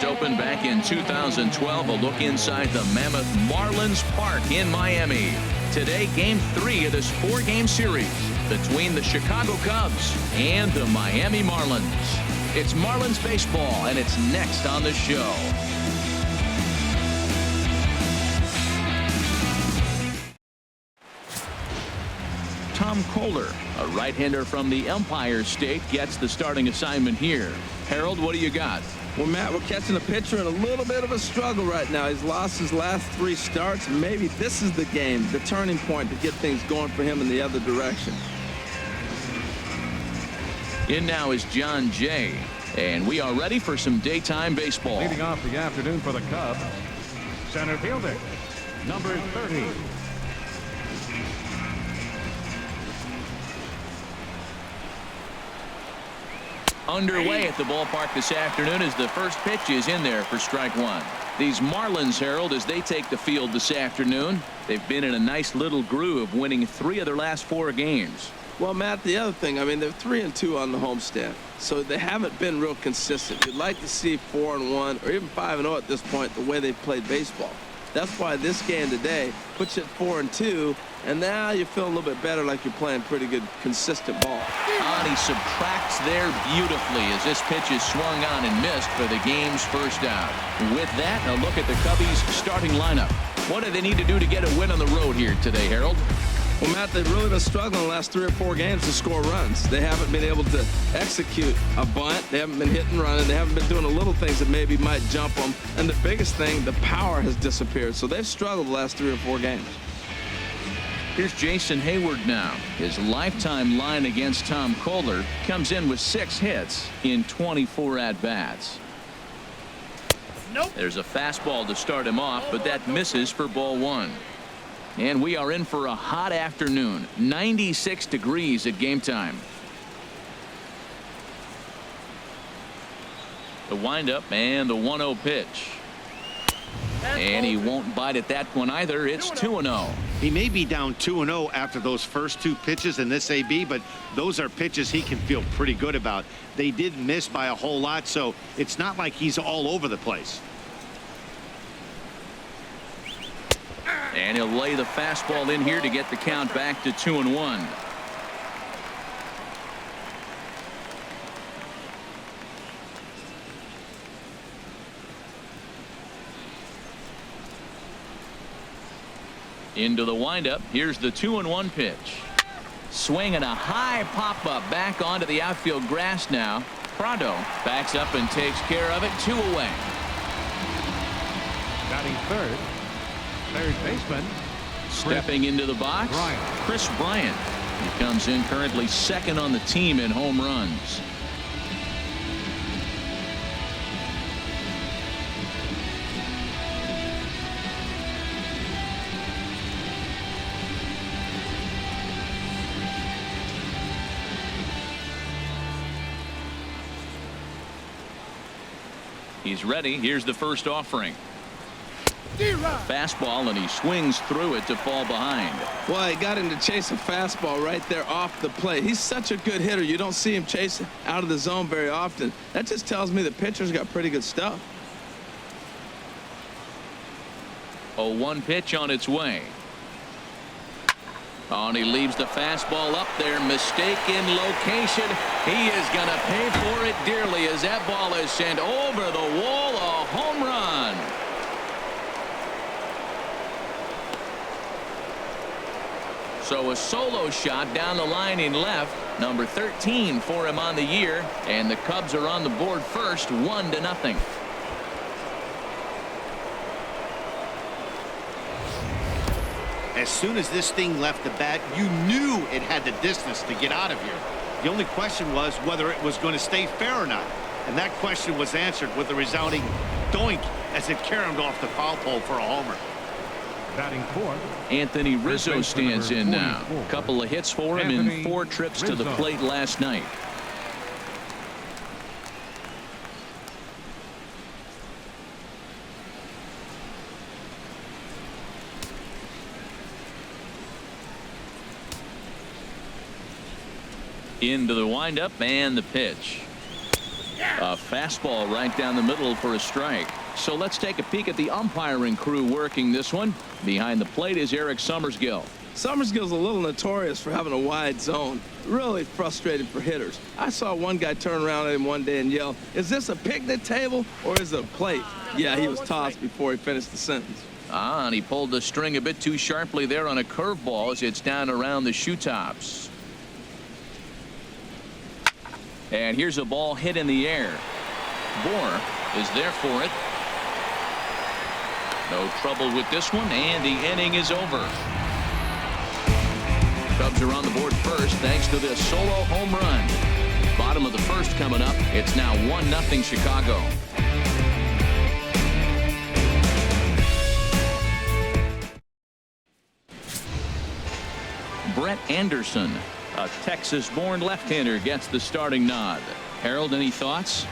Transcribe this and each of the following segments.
first opened back in 2012. A look inside the mammoth Marlins Park in Miami. Today, Game 3 of this 4-game series between the Chicago Cubs and the Miami Marlins. It's Marlins Baseball, and it's next on the show. Tom Kohler, a right-hander from the Empire State, gets the starting assignment here. Harold, what do you got? Well, Matt, we're catching a pitcher in a little bit of a struggle right now. He's lost his last 3 starts. Maybe this is the game, the turning point to get things going for him in the other direction. In now is John Jay, and we are ready for some daytime baseball. Leading off the afternoon for the Cubs, center fielder, number 30. Underway at the ballpark this afternoon as the first pitch is in there for strike 1. These Marlins, Harold, as they take the field this afternoon, they've been in a nice little groove, winning 3 of their last 4 games. Well, Matt, the other thing, I mean, they're 3-2 on the homestand, so they haven't been real consistent. You'd like to see 4-1 or even 5-0 at this point, the way they've played baseball. That's why this game today puts you at 4-2, and now you feel a little bit better, like you're playing pretty good, consistent ball. And he subtracts there beautifully as this pitch is swung on and missed for the game's first out. With that, a look at the Cubbies' starting lineup. What do they need to do to get a win on the road here today, Harold? Well, Matt, they've really been struggling the last 3 or 4 games to score runs. They haven't been able to execute a bunt. They haven't been hitting and running. They haven't been doing the little things that maybe might jump them. And the biggest thing, the power has disappeared. So they've struggled the last 3 or 4 games. Here's Jason Hayward now. His lifetime line against Tom Kohler comes in with 6 hits in 24 at-bats. Nope. There's a fastball to start him off, but that misses for ball 1. And we are in for a hot afternoon. 96 degrees at game time. The windup and the 1-0 pitch. And he won't bite at that one either. It's 2-0. He may be down 2-0 after those first 2 pitches in this AB, but those are pitches he can feel pretty good about. They did miss by a whole lot, so it's not like he's all over the place. And he'll lay the fastball in here to get the count back to 2-1. Into the windup. Here's the 2-1 pitch. Swinging a high pop-up back onto the outfield grass now. Prado backs up and takes care of it. 2 away. Batting third baseman. Stepping into the box, Chris Bryant. He comes in currently 2nd on the team in home runs. He's ready. Here's the first offering. Fastball, and he swings through it to fall behind. Well, he got him to chase a fastball right there off the plate. He's such a good hitter. You don't see him chase out of the zone very often. That just tells me the pitcher's got pretty good stuff. 0-1 pitch on its way. Oh, and he leaves the fastball up there. Mistaken location. He is going to pay for it dearly as that ball is sent over the wall. A home run. So a solo shot down the line in left. Number 13 for him on the year. And the Cubs are on the board first, 1-0. As soon as this thing left the bat, you knew it had the distance to get out of here. The only question was whether it was going to stay fair or not. And that question was answered with a resounding doink as it caromed off the foul pole for a homer. Batting fourth, Anthony Rizzo stands in now. A couple of hits for him in 4 trips to the plate last night. Into the windup and the pitch. A fastball right down the middle for a strike. So let's take a peek at the umpiring crew working this one. Behind the plate is Eric Summersgill. Summersgill's a little notorious for having a wide zone. Really frustrating for hitters. I saw one guy turn around at him one day and yell, "Is this a picnic table or is it a plate?" Yeah, he was tossed before he finished the sentence. And he pulled the string a bit too sharply there on a curveball as it's down around the shoe tops. And here's a ball hit in the air. Bohr is there for it. No trouble with this one, and the inning is over. Cubs are on the board first thanks to this solo home run. Bottom of the first coming up. It's now 1-0 Chicago. Brett Anderson, a Texas-born left-hander, gets the starting nod. Harold, any thoughts?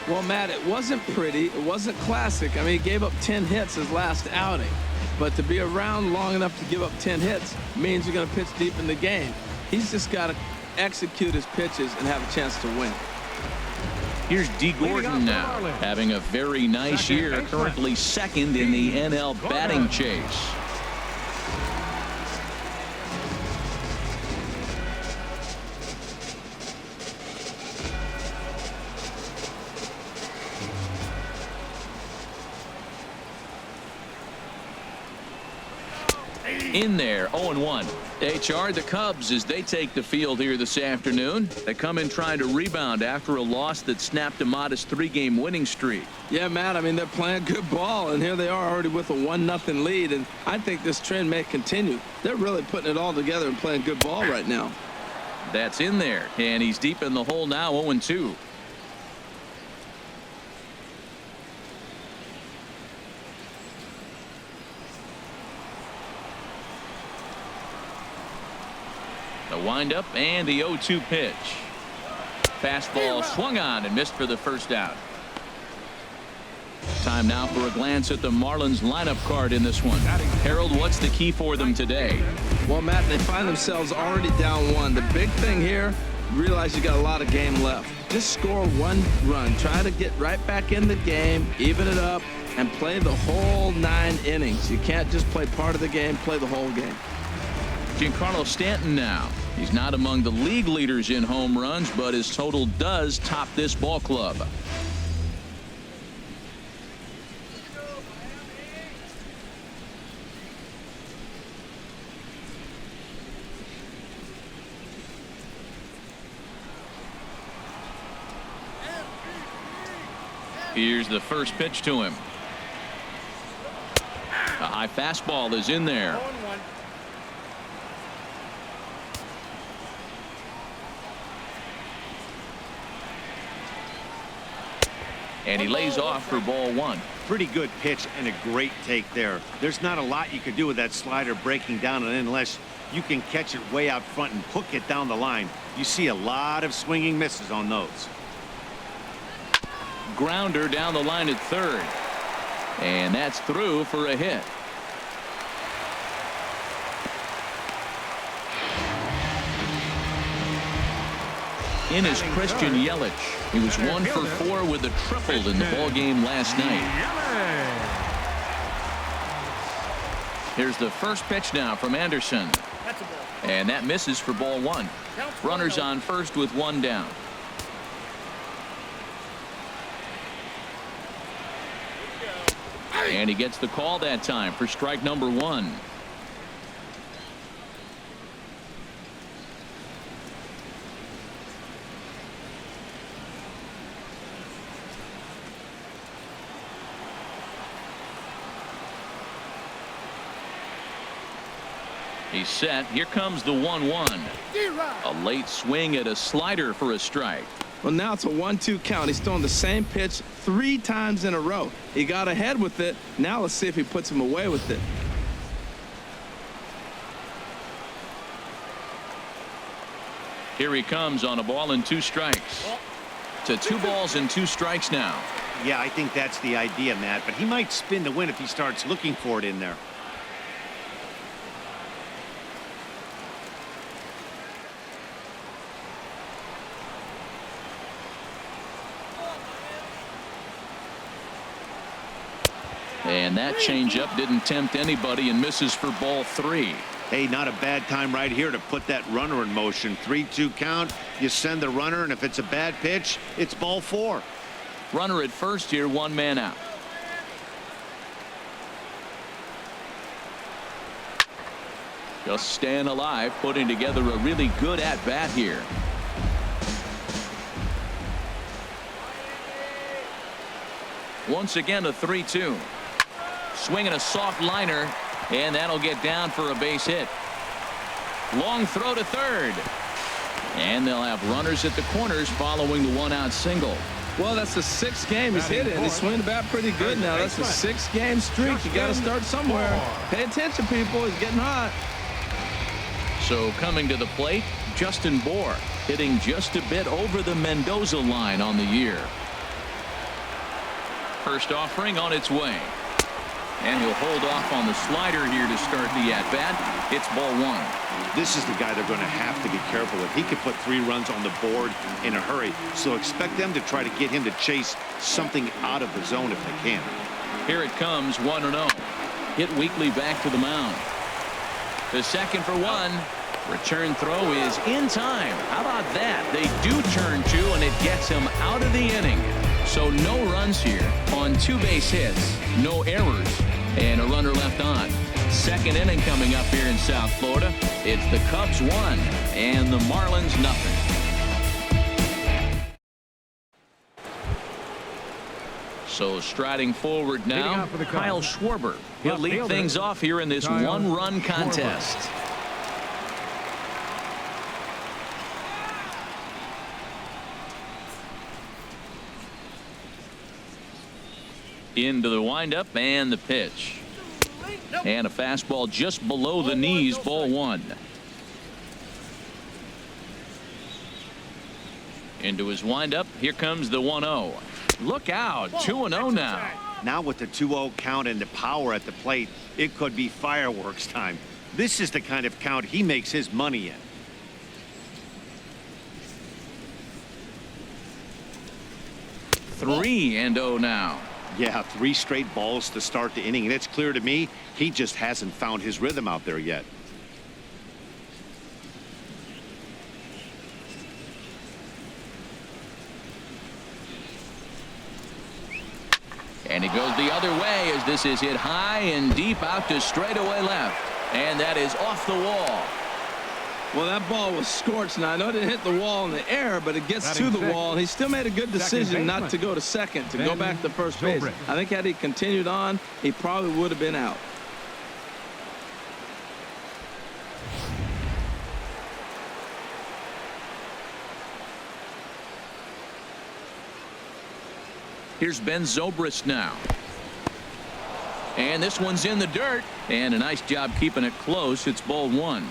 Well, Matt, it wasn't pretty. It wasn't classic. I mean, he gave up 10 hits his last outing. But to be around long enough to give up 10 hits means you're going to pitch deep in the game. He's just got to execute his pitches and have a chance to win. Here's D. Gordon now, having a very nice year, currently second in the NL batting chase. In there, 0-1. HR, the Cubs, as they take the field here this afternoon. They come in trying to rebound after a loss that snapped a modest 3-game winning streak. Yeah, Matt, I mean, they're playing good ball, and here they are already with a 1-0 lead, and I think this trend may continue. They're really putting it all together and playing good ball right now. That's in there, and he's deep in the hole now, 0-2. The windup and the 0-2 pitch. Fastball swung on and missed for the first out. Time now for a glance at the Marlins lineup card in this one. Harold, what's the key for them today? Well, Matt, they find themselves already down 1. The big thing here, realize you got a lot of game left. Just score 1 run. Try to get right back in the game, even it up, and play the whole 9 innings. You can't just play part of the game, play the whole game. Giancarlo Stanton now. He's not among the league leaders in home runs, but his total does top this ball club. Here's the first pitch to him. A high fastball is in there. And he lays off for ball 1. Pretty good pitch and a great take there. There's not a lot you could do with that slider breaking down, and unless you can catch it way out front and hook it down the line, you see a lot of swinging misses on those. Grounder down the line at third. And that's through for a hit. In is Christian Yelich. He was 1 for 4 with a triple in the ball game last night. Here's the first pitch now from Anderson. And that misses for ball 1. Runners on first with 1 down. And he gets the call that time for strike number 1. He's set. Here comes the 1-1. A late swing at a slider for a strike. Well, now it's a 1-2 count. He's throwing the same pitch 3 times in a row. He got ahead with it. Now let's see if he puts him away with it. Here he comes on a ball and 2 strikes. To 2 balls and 2 strikes now. Yeah, I think that's the idea, Matt, but he might spin the win if he starts looking for it in there. And that changeup didn't tempt anybody and misses for ball 3. Hey, not a bad time right here to put that runner in motion. 3-2 count. You send the runner, and if it's a bad pitch, it's ball 4. Runner at first here, 1 man out. Just staying alive, putting together a really good at bat here. Once again, a 3-2. Swinging a soft liner, and that'll get down for a base hit. Long throw to third. And they'll have runners at the corners following the 1-out single. Well, that's the 6th game he's hit it. He's swinging the bat pretty good now. That's a 6-game streak. You got to start somewhere. Pay attention, people. He's getting hot. So coming to the plate, Justin Bour, hitting just a bit over the Mendoza line on the year. First offering on its way. And he'll hold off on the slider here to start the at-bat. It's ball 1. This is the guy they're going to have to be careful with. He could put 3 runs on the board in a hurry, so expect them to try to get him to chase something out of the zone if they can. Here it comes, 1-0. Hit Weekly back to the mound. The second for 1. Return throw is in time. How about that? They do turn 2, and it gets him out of the inning. So no runs here on 2 base hits, no errors, and a runner left on. Second inning coming up here in South Florida. It's the Cubs 1 and the Marlins nothing. So striding forward now, Kyle Schwarber. He'll lead things off here in this 1-run contest. Into the windup and the pitch. And a fastball just below the knees, ball 1. Into his windup. Here comes the 1-0. Look out. 2-0 now. Now with the 2-0 count and the power at the plate, it could be fireworks time. This is the kind of count he makes his money in. Three and 0 now. Yeah, 3 straight balls to start the inning, and it's clear to me he just hasn't found his rhythm out there yet. And he goes the other way as this is hit high and deep out to straightaway left. And that is off the wall. Well, that ball was scorched. Now, I know it didn't hit the wall in the air, but it gets to the wall. He still made a good decision not to go to second, to go back to first base. I think had he continued on, he probably would have been out. Here's Ben Zobrist now. And this one's in the dirt. And a nice job keeping it close. It's ball 1. Hey.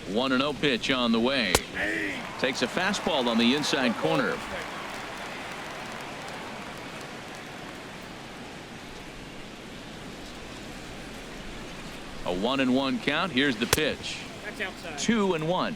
1-0 pitch on the way. Takes a fastball on the inside corner. A 1-1 count. Here's the pitch. 2-1.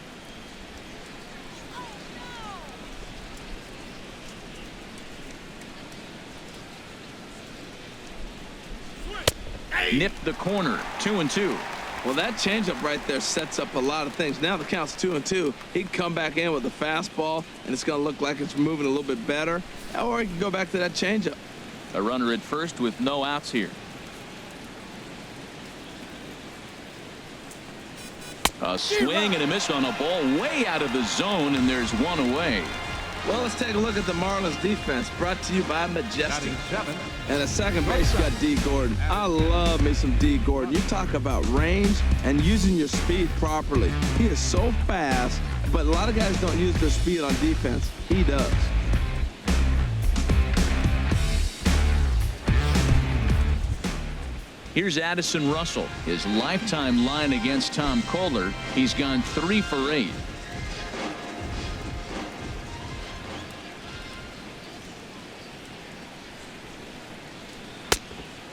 Nipped the corner. 2-2. Well, that changeup right there sets up a lot of things. Now the count's 2-2. He can come back in with a fastball, and it's going to look like it's moving a little bit better. Or he can go back to that changeup. A runner at first with no outs here. A swing and a miss on a ball way out of the zone, and there's one away. Well, let's take a look at the Marlins defense, brought to you by Majestic. And at second base, you got D. Gordon. I love me some D. Gordon. You talk about range and using your speed properly. He is so fast, but a lot of guys don't use their speed on defense. He does. Here's Addison Russell. His lifetime line against Tom Kohler. He's gone 3 for 8.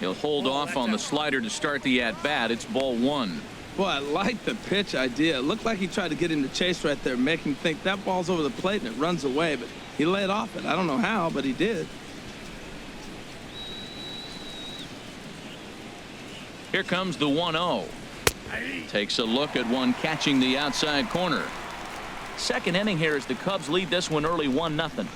He'll hold off on the slider to start the at-bat. It's ball 1. Boy, I like the pitch idea. It looked like he tried to get into chase right there, make him think that ball's over the plate and it runs away, but he laid off it. I don't know how, but he did. Here comes the 1-0. Takes a look at one catching the outside corner. Second inning here as the Cubs lead this one early 1-0.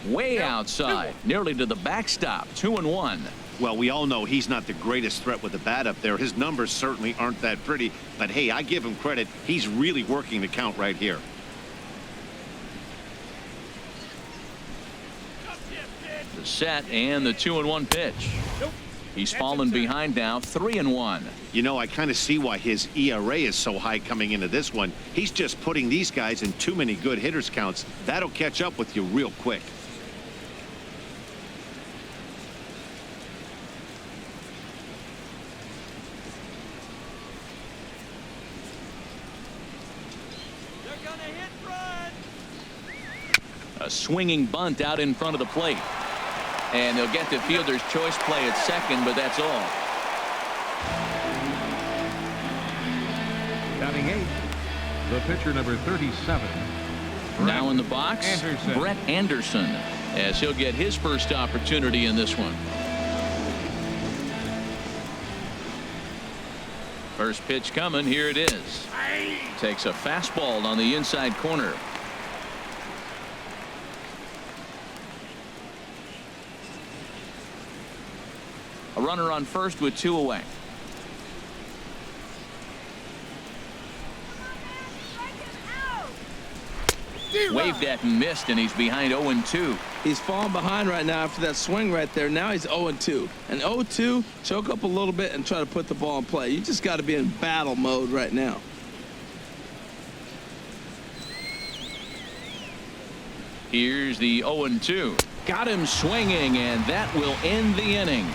Way outside, nearly to the backstop. 2-1. Well, we all know he's not the greatest threat with the bat up there. His numbers certainly aren't that pretty. But, hey, I give him credit. He's really working the count right here. The set and the 2-1 pitch. He's fallen behind now, 3-1. You know, I kind of see why his ERA is so high coming into this one. He's just putting these guys in too many good hitters counts. That'll catch up with you real quick. They're gonna hit front. A swinging bunt out in front of the plate. And they'll get the fielder's choice play at second, but that's all. Batting 8th, the pitcher number 37. Now in the box, Anderson. Brett Anderson, as he'll get his first opportunity in this one. First pitch coming. Here it is. Takes a fastball on the inside corner. A runner on first with 2 away. Waved at and missed, and he's behind 0-2. He's falling behind right now after that swing right there. Now he's 0-2. And 0-2, choke up a little bit and try to put the ball in play. You just got to be in battle mode right now. Here's the 0-2. Got him swinging, and that will end the inning.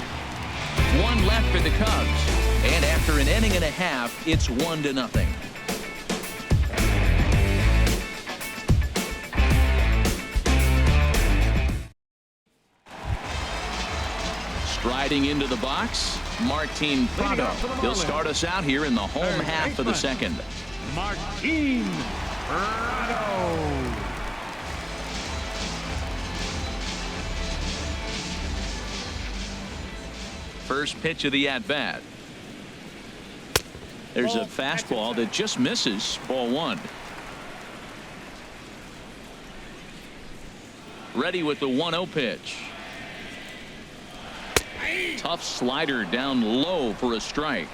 One left for the Cubs. And after an inning and a half, it's 1-0. Striding into the box, Martin Prado. He'll start us out here in the home half of the second. Martin Prado. First pitch of the at-bat. There's a fastball that just misses. Ball 1. Ready with the 1-0 pitch. Tough slider down low for a strike.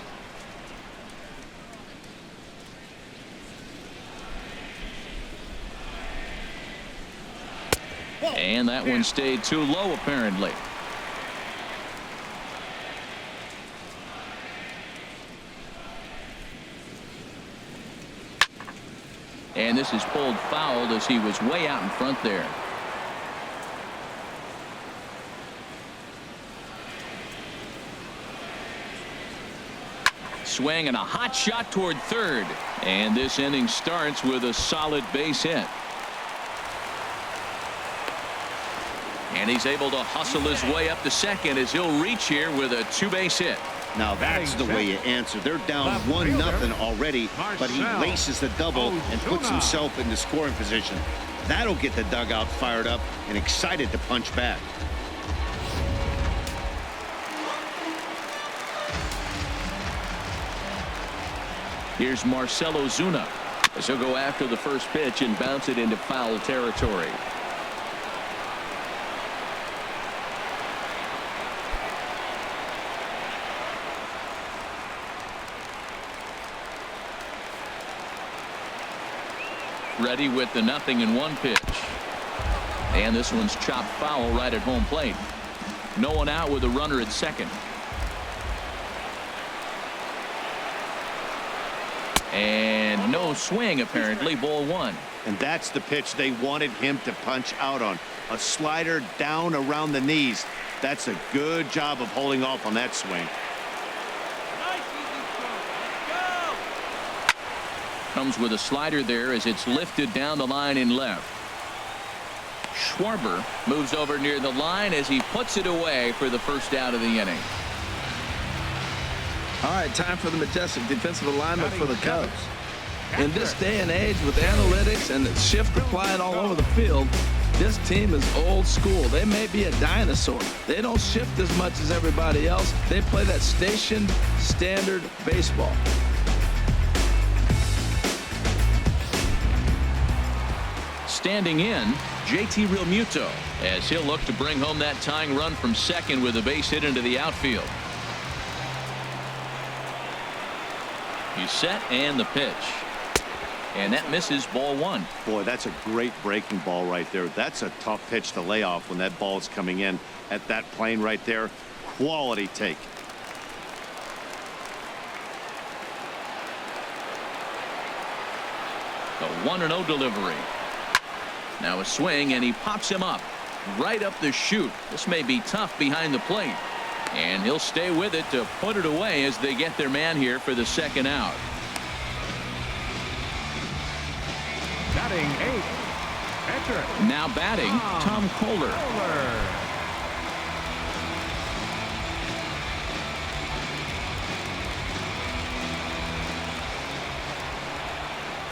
And that one stayed too low, apparently. And this is pulled foul as he was way out in front there. Swing and a hot shot toward third. And this inning starts with a solid base hit. And he's able to hustle his way up to second as he'll reach here with a 2-base hit. Now that's the way you answer. They're down 1-0 already, but he laces the double and puts himself into scoring position. That'll get the dugout fired up and excited to punch back. Here's Marcell Ozuna as he'll go after the first pitch and bounce it into foul territory. Ready with the 0-1 pitch. And this one's chopped foul right at home plate. No one out with a runner at second. And no swing, apparently. Ball 1. And that's the pitch they wanted him to punch out on. A slider down around the knees. That's a good job of holding off on that swing. Comes with a slider there as it's lifted down the line in left. Schwarber moves over near the line as he puts it away for the first out of the inning. All right, time for the majestic defensive alignment for the Cubs. In this day and age with analytics and the shift applied all over the field, this team is old school. They may be a dinosaur. They don't shift as much as everybody else. They play that stationed standard baseball. Standing in, JT Realmuto, as he'll look to bring home that tying run from second with a base hit into the outfield. He's set, and the pitch. And that misses, ball one. Boy, that's a great breaking ball right there. That's a tough pitch to lay off when that ball is coming in at that plane right there. Quality take. The 1-0 delivery. Now a swing, and he pops him up right up the chute. This may be tough behind the plate, and he'll stay with it to put it away as they get their man here for the second out. Batting eighth. Enter. Now batting, Tom Kohler.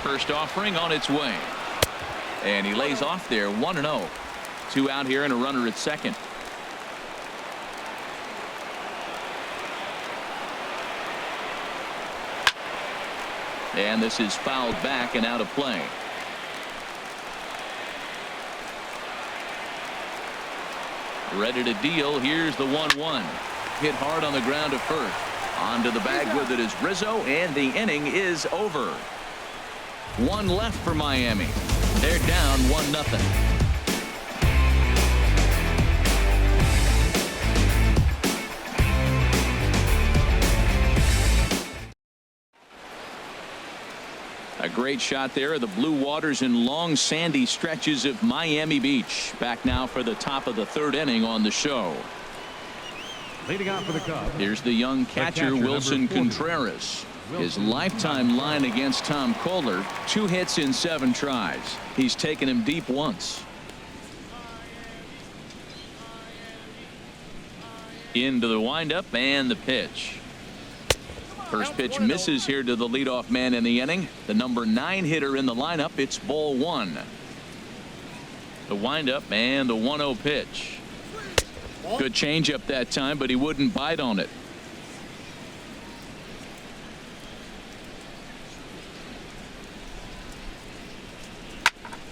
First offering on its way. And he lays off there, 1-0. 2 out here and a runner at second. And this is fouled back and out of play. Ready to deal. Here's the 1-1. Hit hard on the ground to first. Onto the bag with it is Rizzo, and the inning is over. 1 left for Miami. They're down 1-0. A great shot there of the blue waters and long sandy stretches of Miami Beach. Back now for the top of the 3rd inning on the show. Leading off for the Cubs. Here's the young catcher Wilson Contreras. His lifetime line against Tom Kohler, 2 hits in 7 tries. He's taken him deep once. Into the windup and the pitch. First pitch misses here to the leadoff man in the inning. The number 9 hitter in the lineup. It's ball 1. The windup and the 1-0 pitch. Good changeup that time, but he wouldn't bite on it.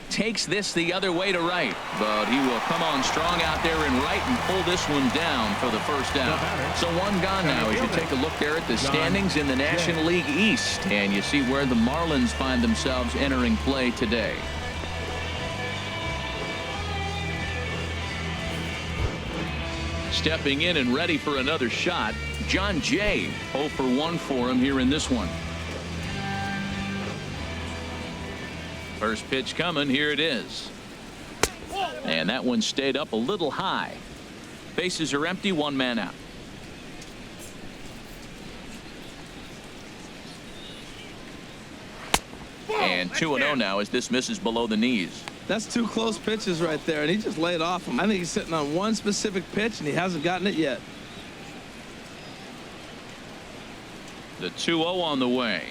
Takes this the other way to right, but he will come on strong out there in right and pull this one down for the first out. So 1 gone now as you take a look there at the standings in the National League East, and you see where the Marlins find themselves entering play today. Stepping in and ready for another shot, John Jay. 0 for 1 for him here in this one. First pitch coming. Here it is. And that one stayed up a little high. Bases are empty. 1 man out. And 2-0 now as this misses below the knees. That's 2 close pitches right there, and he just laid off him. I think he's sitting on 1 specific pitch, and he hasn't gotten it yet. The 2-0 on the way.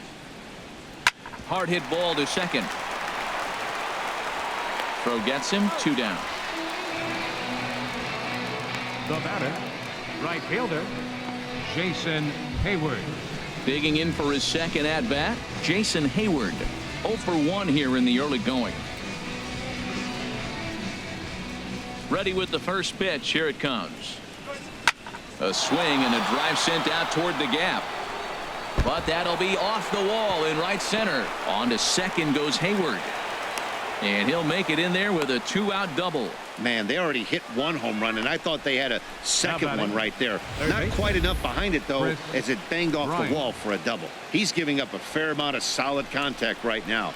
Hard hit ball to second. Throw gets him. 2 down. The batter, right fielder, Jason Hayward. Digging in for his second at bat, Jason Hayward. 0 for 1 here in the early going. Ready with the first pitch. Here it comes. A swing and a drive sent out toward the gap. But that'll be off the wall in right center. On to second goes Hayward. And he'll make it in there with a 2-out double. Man, they already hit 1 home run, and I thought they had a second one right there. Not quite enough behind it, though, as it banged off the wall for a double. He's giving up a fair amount of solid contact right now.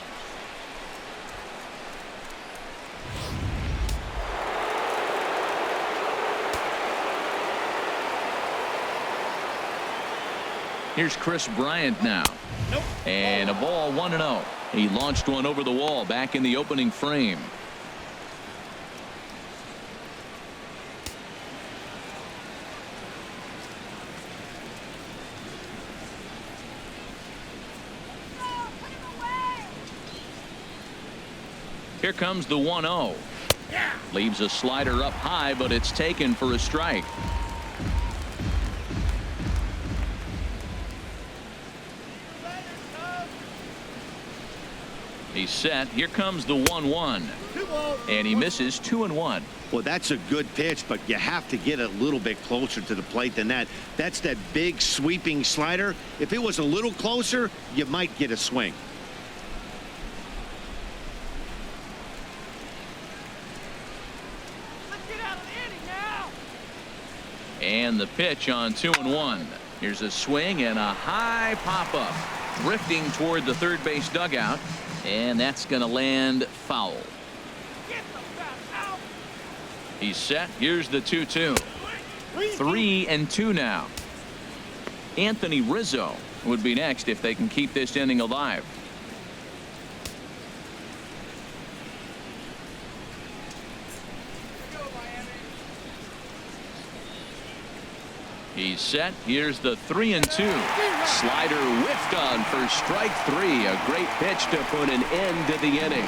Here's Chris Bryant now. And a ball, 1-0. He launched one over the wall back in the opening frame. Here comes the 1-0. Leaves a slider up high, but it's taken for a strike. He's set. Here comes the 1-1. And he misses 2-1. Well, that's a good pitch, but you have to get a little bit closer to the plate than that. That's that big sweeping slider. If it was a little closer, you might get a swing. Let's get out of the inning now. And the pitch on 2-1. Here's a swing and a high pop-up. Drifting toward the third base dugout. And that's going to land foul. Get the bat out. He's set. Here's the 2-2. 3-2 now. Anthony Rizzo would be next if they can keep this inning alive. He's set. Here's the 3-2. Slider whiffed on for strike 3. A great pitch to put an end to the inning.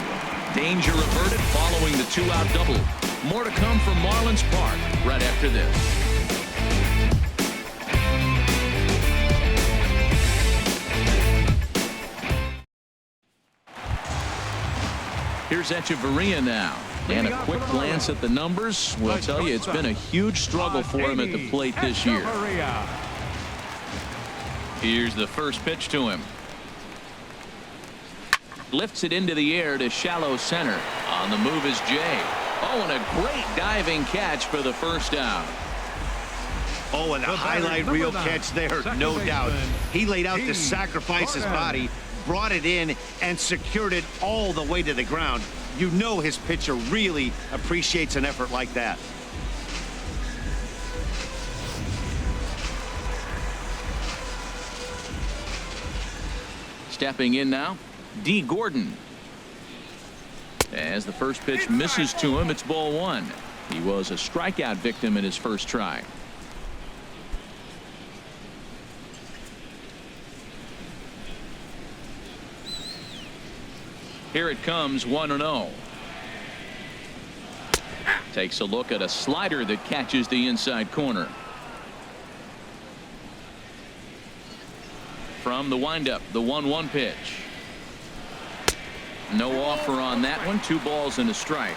Danger averted following the 2-out double. More to come from Marlins Park right after this. Here's Echeverria now. And a quick glance at the numbers will tell you it's been a huge struggle for him at the plate this year. Here's the first pitch to him. Lifts it into the air to shallow center. On the move is Jay. Oh, and a great diving catch for the first out. Oh, and a highlight reel catch there, no doubt. He laid out to sacrifice his body, brought it in, and secured it all the way to the ground. You know his pitcher really appreciates an effort like that. Stepping in now, D. Gordon. As the first pitch misses to him, it's ball 1. He was a strikeout victim in his first try. Here it comes, 1-0. Takes a look at a slider that catches the inside corner. From the windup, the 1-1 pitch. No offer on that one. 2 balls and a strike.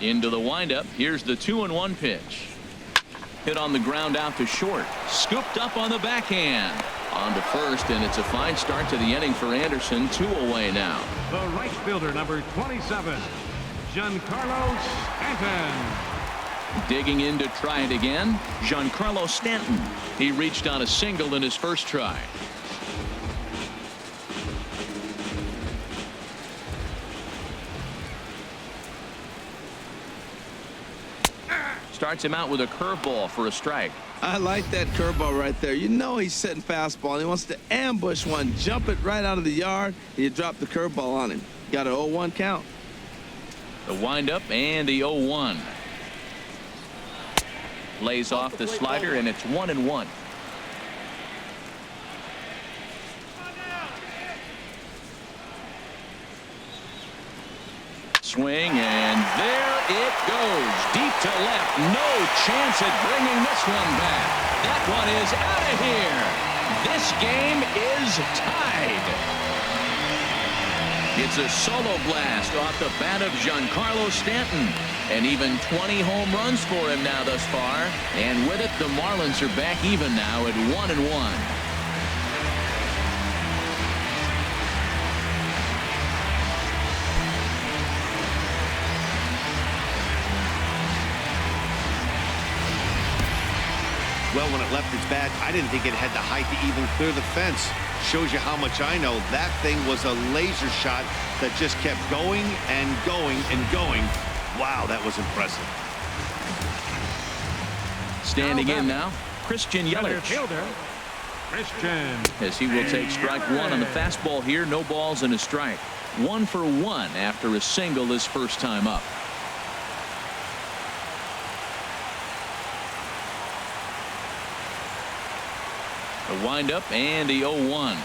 Into the windup. Here's the 2-1 pitch. Hit on the ground out to short. Scooped up on the backhand. On to first, and it's a fine start to the inning for Anderson. 2 away now. The right fielder, number 27, Giancarlo Stanton. Digging in to try it again, Giancarlo Stanton. He reached on a single in his first try. Starts him out with a curveball for a strike. I like that curveball right there. You know he's setting fastball, and he wants to ambush one, jump it right out of the yard, and you drop the curveball on him. Got an 0-1 count. The windup and the 0-1. Lays off the slider, and it's 1-1. Swing, and there it goes. Deep to left. No chance at bringing this one back. That one is out of here. This game is tied. It's a solo blast off the bat of Giancarlo Stanton. And even 20 home runs for him now thus far. And with it, the Marlins are back even now at 1-1. Well, when it left its bat, I didn't think it had the height to even clear the fence. Shows you how much I know. That thing was a laser shot that just kept going and going and going. Wow, that was impressive. Standing in now, Christian Center Yelich. fielder, Christian. As he will take strike 1 on the fastball here. No balls and a strike. 1 for 1 after a single his first time up. The windup and the 0-1.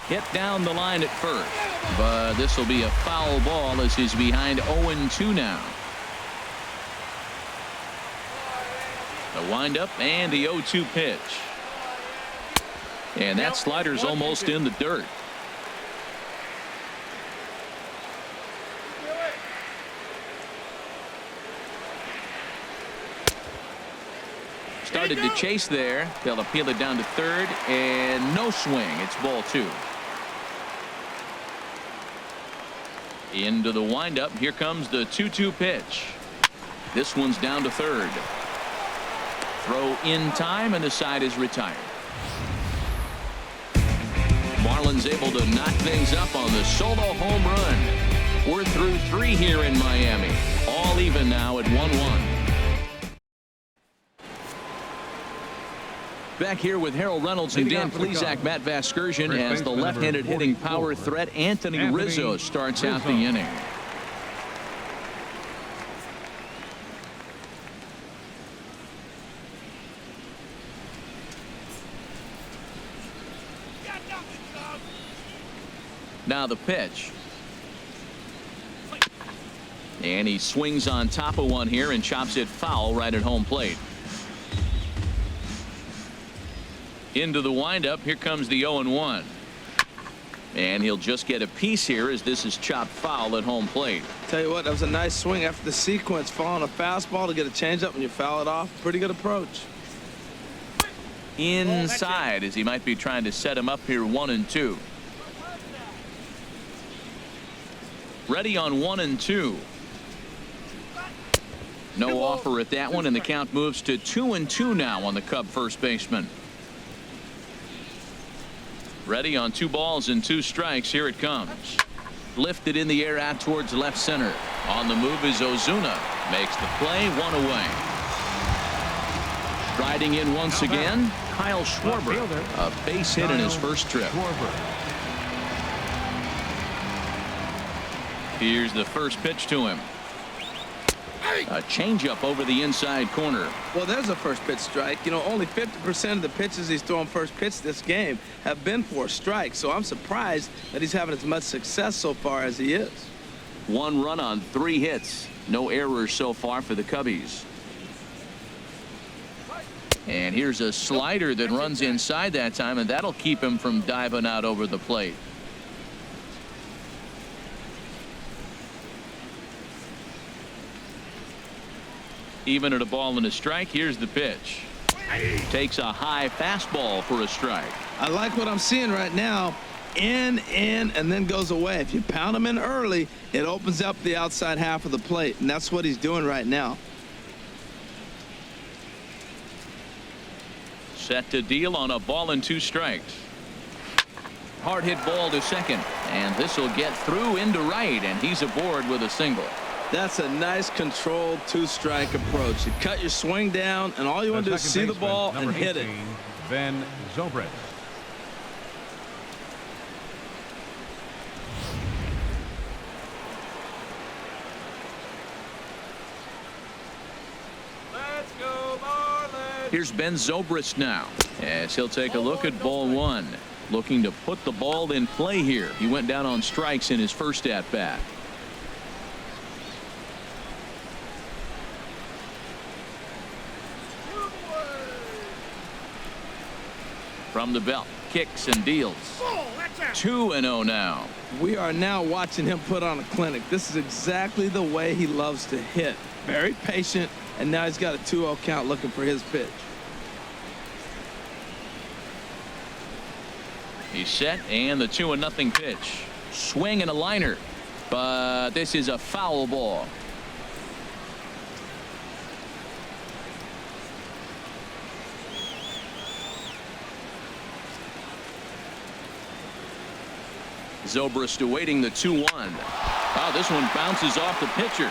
Hit down the line at first, but this will be a foul ball as he's behind 0-2 now. The windup and the 0-2 pitch. And that slider's almost in the dirt. Started to chase there. They'll appeal it down to third, and no swing. It's ball 2. Into the windup. Here comes the 2-2 pitch. This one's down to third. Throw in time, and the side is retired. Marlins able to knock things up on the solo home run. We're through 3 here in Miami. All even now at 1-1. Back here with Harold Reynolds and Dan Plesac. Matt Vasgersian as the left-handed hitting power threat Anthony Rizzo starts out the inning. Now the pitch. And he swings on top of one here and chops it foul right at home plate. Into the windup. Here comes the 0-1. And he'll just get a piece here as this is chopped foul at home plate. Tell you what, that was a nice swing after the sequence. Following a fastball to get a changeup and you foul it off. Pretty good approach. Inside as he might be trying to set him up here 1-2. Ready on 1-2. No offer at that one, and the count moves to 2-2 now on the Cub first baseman. Ready on 2 balls and 2 strikes. Here it comes. Lifted in the air out towards left center. On the move is Ozuna. Makes the play, 1 away. Riding in once again, Kyle Schwarber. A base hit in his first trip. Here's the first pitch to him. A changeup over the inside corner. Well, there's a first pitch strike. You know, only 50% of the pitches he's thrown first pitch this game have been for strikes. So I'm surprised that he's having as much success so far as he is. 1 run on 3 hits. No errors so far for the Cubbies. And here's a slider that runs inside that time, and that'll keep him from diving out over the plate. Even at a ball and a strike. Here's the pitch. Takes a high fastball for a strike. I like what I'm seeing right now. In, and then goes away. If you pound him in early, it opens up the outside half of the plate, and that's what he's doing right now. Set to deal on a ball and 2 strikes. Hard hit ball to second, and this will get through into right, and he's aboard with a single. That's a nice controlled 2-strike approach. You cut your swing down, and all you want to do is see the ball and hit it. Ben Zobrist. Let's go, Marlins! Here's Ben Zobrist now as he'll take a look at ball 1. Looking to put the ball in play here. He went down on strikes in his first at bat. From the belt, kicks and deals. 2-0 now. We are now watching him put on a clinic. This is exactly the way he loves to hit. Very patient, and now he's got a 2-0 count looking for his pitch. He's set, and the 2-0 pitch. Swing and a liner, but this is a foul ball. Zobrist awaiting the 2-1. Oh, this one bounces off the pitcher.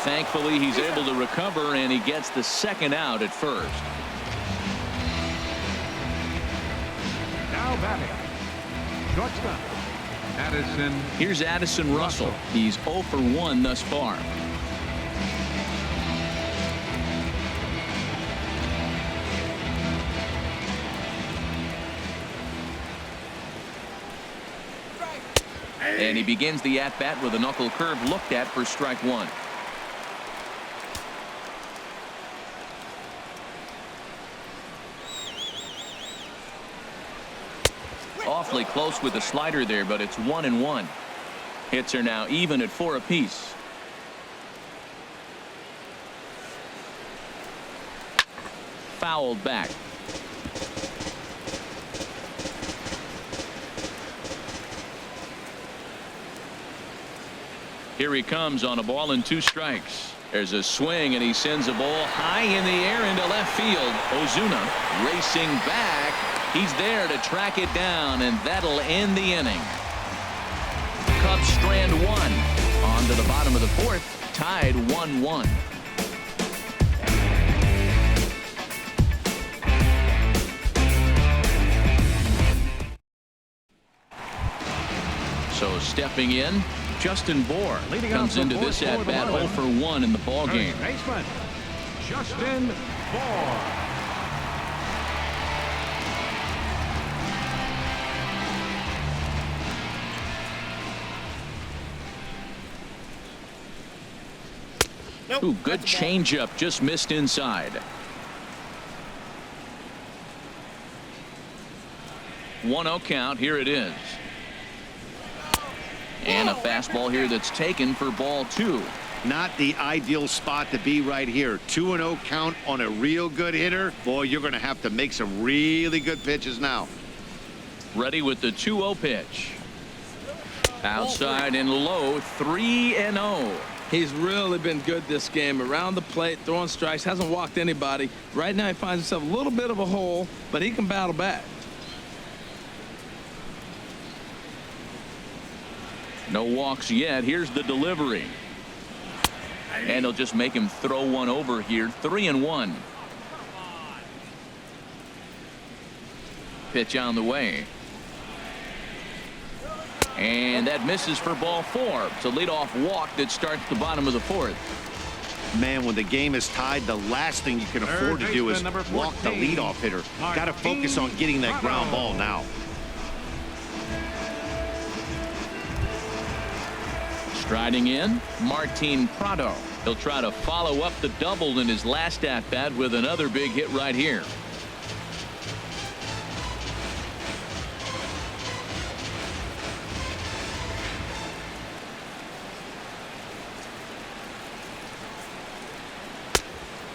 Thankfully, he's able to recover, and he gets the second out at first. Now batting. Shortstop. Addison. Here's Addison Russell. He's 0 for 1 thus far. And he begins the at-bat with a knuckle curve looked at for strike one. Awfully close with the slider there, but it's 1-1. Hits are now even at 4 apiece. Fouled back. Here he comes on a ball and 2 strikes. There's a swing, and he sends a ball high in the air into left field. Ozuna racing back. He's there to track it down, and that'll end the inning. Cubs strand 1. On to the bottom of the 4th, tied 1-1. So stepping in, Justin Bohr comes into this at bat 0 for 1 in the ball game. Baseman, Justin Bohr. Ooh, good changeup, just missed inside. 1-0 count. Here it is. And a fastball here that's taken for ball 2. Not the ideal spot to be right here. 2-0 count on a real good hitter. Boy, you're going to have to make some really good pitches now. Ready with the 2-0 pitch. Outside and low, 3-0. He's really been good this game. Around the plate, throwing strikes, hasn't walked anybody. Right now he finds himself a little bit of a hole, but he can battle back. No walks yet. Here's the delivery. And he'll just make him throw one over here. 3-1. Pitch on the way. And that misses for ball 4. It's a leadoff walk that starts the bottom of the 4th. Man, when the game is tied, the last thing you can afford to do is walk the leadoff hitter. Got to focus on getting that ground ball now. Striding in, Martin Prado. He'll try to follow up the double in his last at-bat with another big hit right here.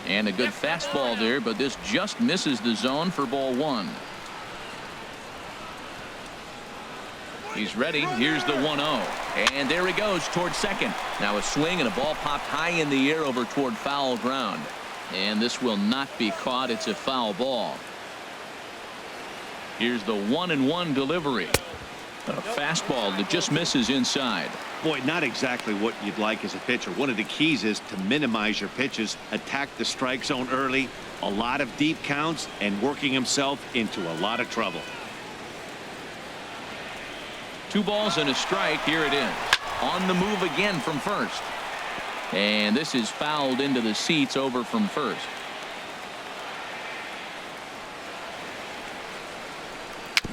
And a good fastball there, but this just misses the zone for ball 1. He's ready. Here's the 1-0. And there he goes towards second. Now a swing and a ball popped high in the air over toward foul ground. And this will not be caught. It's a foul ball. Here's the 1-1 delivery. A fastball that just misses inside. Boy, not exactly what you'd like as a pitcher. One of the keys is to minimize your pitches, attack the strike zone early, a lot of deep counts, and working himself into a lot of trouble. 2 balls and a strike. Here it is. On the move again from first. And this is fouled into the seats over from first.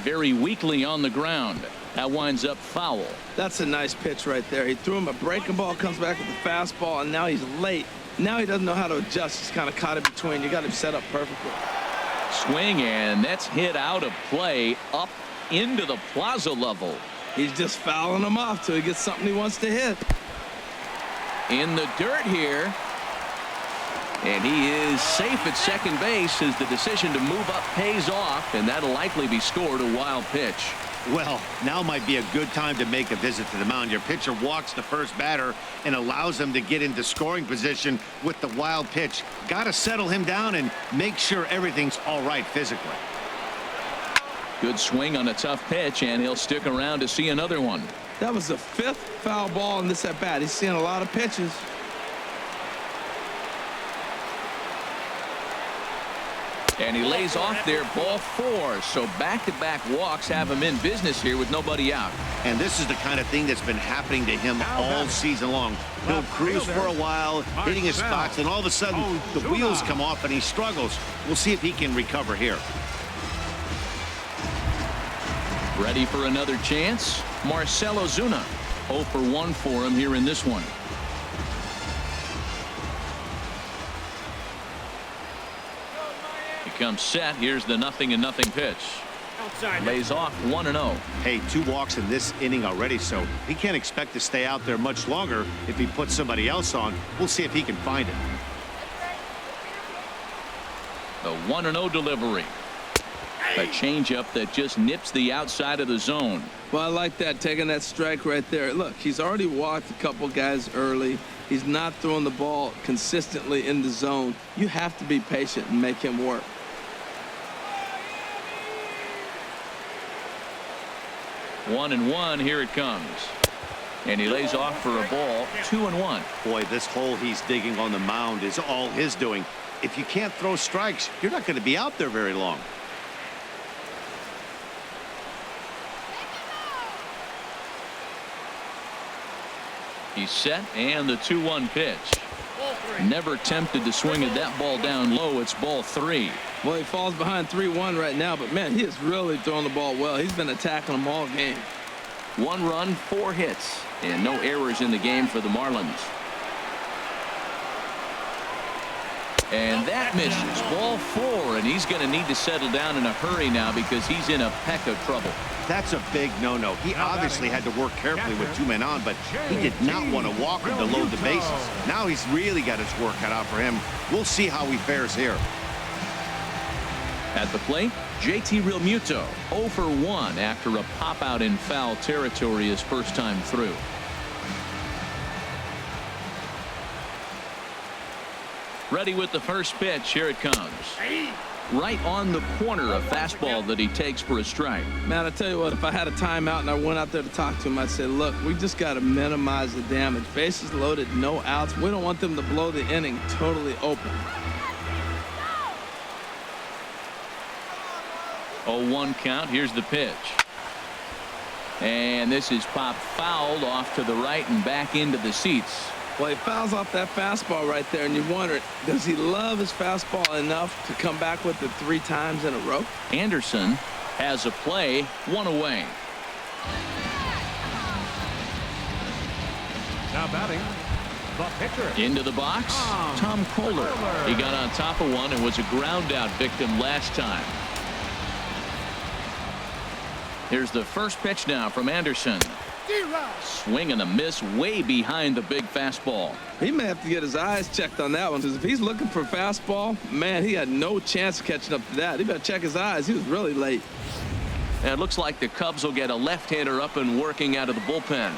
Very weakly on the ground. That winds up foul. That's a nice pitch right there. He threw him a breaking ball, comes back with a fastball, and now he's late. Now he doesn't know how to adjust. He's kind of caught in between. You got him set up perfectly. Swing, and that's hit out of play up into the plaza level. He's just fouling him off till he gets something he wants to hit. In the dirt here. And he is safe at second base as the decision to move up pays off, and that'll likely be scored a wild pitch. Well, now might be a good time to make a visit to the mound. Your pitcher walks the first batter and allows him to get into scoring position with the wild pitch. Got to settle him down and make sure everything's all right physically. Good swing on a tough pitch, and he'll stick around to see another one. That was the 5th foul ball in this at bat. He's seeing a lot of pitches. And he lays off there, ball 4. So back-to-back walks have him in business here with nobody out. And this is the kind of thing that's been happening to him all season long. He'll cruise for a while, hitting his spots, and all of a sudden the wheels come off and he struggles. We'll see if he can recover here. Ready for another chance? Marcell Ozuna. 0 for 1 for him here in this one. He comes set. Here's the 0-0 pitch. Lays off 1-0. Hey, 2 walks in this inning already, so he can't expect to stay out there much longer if he puts somebody else on. We'll see if he can find it. The 1-0 delivery. A changeup that just nips the outside of the zone. Well, I like that, taking that strike right there. Look, he's already walked a couple guys early. He's not throwing the ball consistently in the zone. You have to be patient and make him work. One and one, here it comes. And he lays off for a ball. 2-1. Boy, this hole he's digging on the mound is all his doing. If you can't throw strikes, you're not going to be out there very long. He's set, and the 2-1 pitch. Never tempted to swing at that ball down low. It's ball 3. Well, he falls behind 3-1 right now, but man, he is really throwing the ball well. He's been attacking them all game. 1 run, 4 hits, and no errors in the game for the Marlins. And that misses. Ball 4, and he's going to need to settle down in a hurry now because he's in a peck of trouble. That's a big no-no. He obviously had to work carefully with 2 men on, but he did not want to walk him to load the bases. Now he's really got his work cut out for him. We'll see how he fares here. At the plate, JT Realmuto 0 for 1 after a pop-out in foul territory his first time through. Ready with the first pitch. Here it comes. Right on the corner, a fastball that he takes for a strike. Man, I tell you what, if I had a timeout and I went out there to talk to him, I'd say, look, we just got to minimize the damage. Bases loaded, no outs. We don't want them to blow the inning totally open. 0-1 count. Here's the pitch. And this is popped fouled off to the right and back into the seats. Well, he fouls off that fastball right there, and you wonder, does he love his fastball enough to come back with it 3 times in a row? Anderson has a play, 1 away. Now batting, the pitcher. Into the box, Tom Kohler. He got on top of one and was a ground out victim last time. Here's the first pitch now from Anderson. Swing and a miss way behind the big fastball. He may have to get his eyes checked on that one, because if he's looking for fastball, man, he had no chance of catching up to that. He better check his eyes. He was really late. And it looks like the Cubs will get a left-hander up and working out of the bullpen.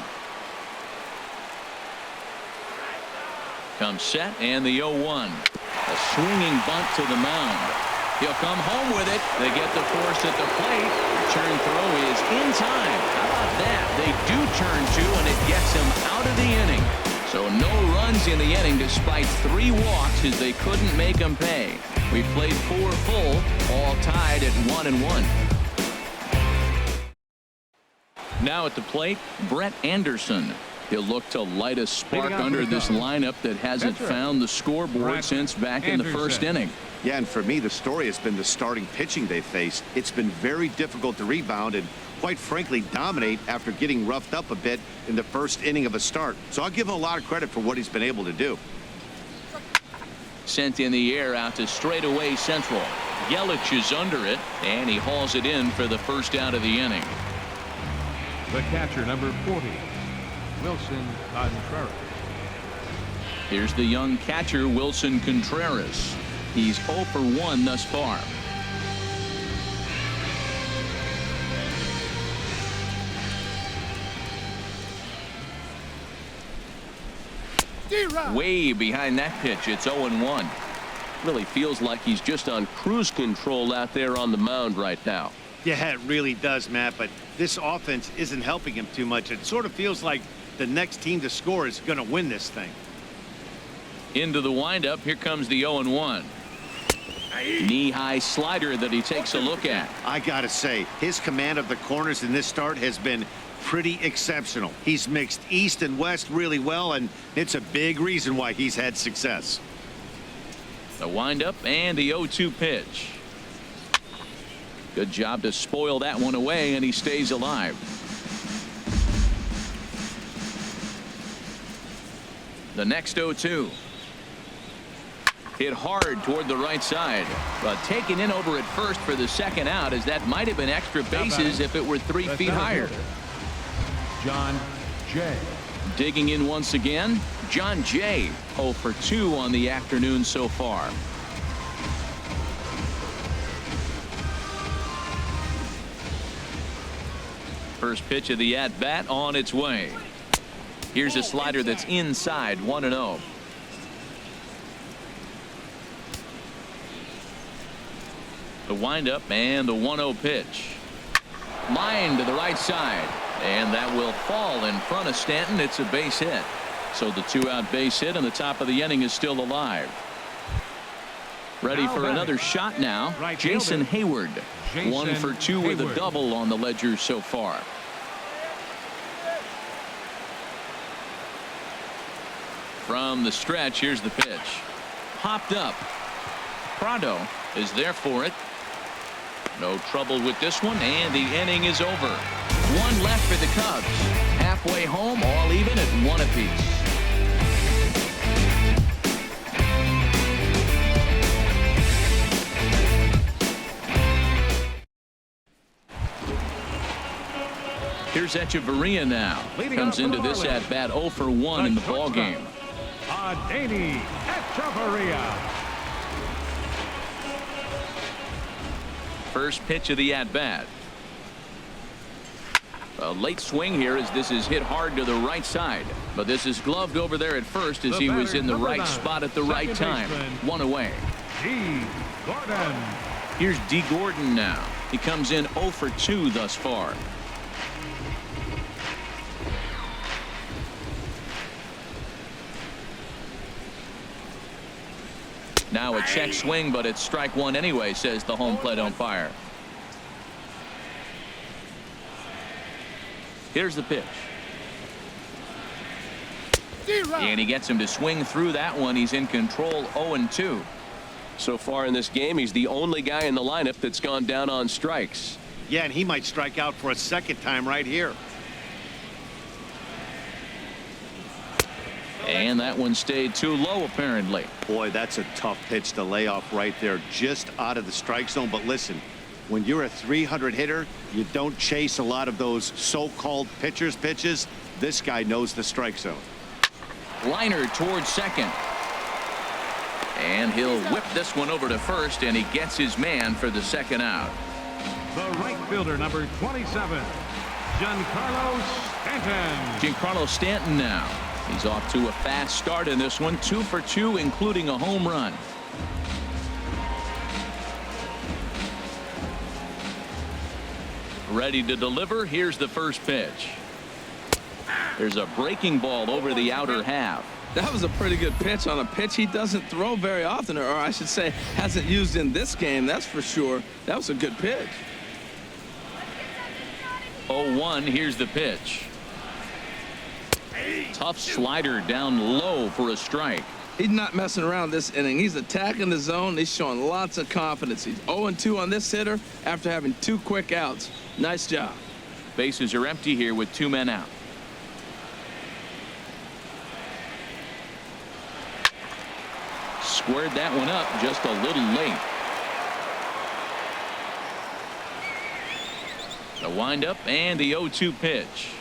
Comes set, and the 0-1. A swinging bunt to the mound. He'll come home with it. They get the force at the plate. Return throw is in time. How about that? They do turn 2, and it gets him out of the inning. So no runs in the inning despite 3 walks as they couldn't make them pay. We played 4 full, all tied at 1-1. Now at the plate, Brett Anderson. He'll look to light a spark under this lineup that hasn't found the scoreboard since back in the first inning. Yeah, and for me, the story has been the starting pitching they faced. It's been very difficult to rebound and, quite frankly, dominate after getting roughed up a bit in the first inning of a start. So I'll give him a lot of credit for what he's been able to do. Sent in the air out to straightaway central. Yelich is under it, and he hauls it in for the first out of the inning. The catcher, number 40, Wilson Contreras. Here's the young catcher, Wilson Contreras. He's 0 for 1 thus far. Way behind that pitch. It's 0-1. Really feels like he's just on cruise control out there on the mound right now. Yeah, it really does, Matt, but this offense isn't helping him too much. It sort of feels like the next team to score is going to win this thing. Into the windup. Here comes the 0-1. Knee-high slider that he takes a look at. I gotta say, his command of the corners in this start has been pretty exceptional. He's mixed east and west really well, and it's a big reason why he's had success. The windup and the 0-2 pitch. Good job to spoil that one away, and he stays alive. The next 0-2. Hit hard toward the right side, but taken in over at first for the second out, as that might have been extra bases if it were 3 feet higher. John Jay. Digging in once again, John Jay, 0 for 2 on the afternoon so far. First pitch of the at-bat on its way. Here's a slider that's inside, 1-0. The windup and the 1-0 pitch. Line to the right side, and that will fall in front of Stanton. It's a base hit. So the 2-out base hit, and the top of the inning is still alive. Ready for another shot now. Jason Hayward, 1 for 2 with a double on the ledger so far. From the stretch, here's the pitch. Popped up. Prado is there for it. No trouble with this one, and the inning is over. 1 left for the Cubs. Halfway home, all even at 1 apiece. Here's Echeverria now. Comes into this at bat 0 for 1 in the ball game. Adeiny Echeverria. First pitch of the at bat. A late swing here, as this is hit hard to the right side, but this is gloved over there at first as he was in the right spot at the right time. 1 away. D. Gordon. Here's D. Gordon now. He comes in 0 for 2 thus far. Now a check swing, but it's strike 1 anyway, says the home plate umpire. Here's the pitch. And he gets him to swing through that one. He's in control, 0-2. So far in this game, he's the only guy in the lineup that's gone down on strikes. Yeah, and he might strike out for a second time right here. And that one stayed too low, apparently. Boy, that's a tough pitch to lay off right there, just out of the strike zone. But listen, when you're a 300 hitter, you don't chase a lot of those so-called pitcher's pitches. This guy knows the strike zone. Liner towards second. And he'll whip this one over to first, and he gets his man for the second out. The right fielder, number 27, Giancarlo Stanton. Giancarlo Stanton now. He's off to a fast start in this one, 2 for 2, including a home run. Ready to deliver. Here's the first pitch. There's a breaking ball over the outer half. That was a pretty good pitch on a pitch he doesn't throw very often, or I should say hasn't used in this game, that's for sure. That was a good pitch. 0-1. Here's the pitch. Tough slider down low for a strike. He's not messing around this inning. He's attacking the zone. He's showing lots of confidence. He's 0-2 on this hitter after having 2 quick outs. Nice job. Bases are empty here with 2 men out. Squared that one up just a little late. The windup and the 0-2 pitch.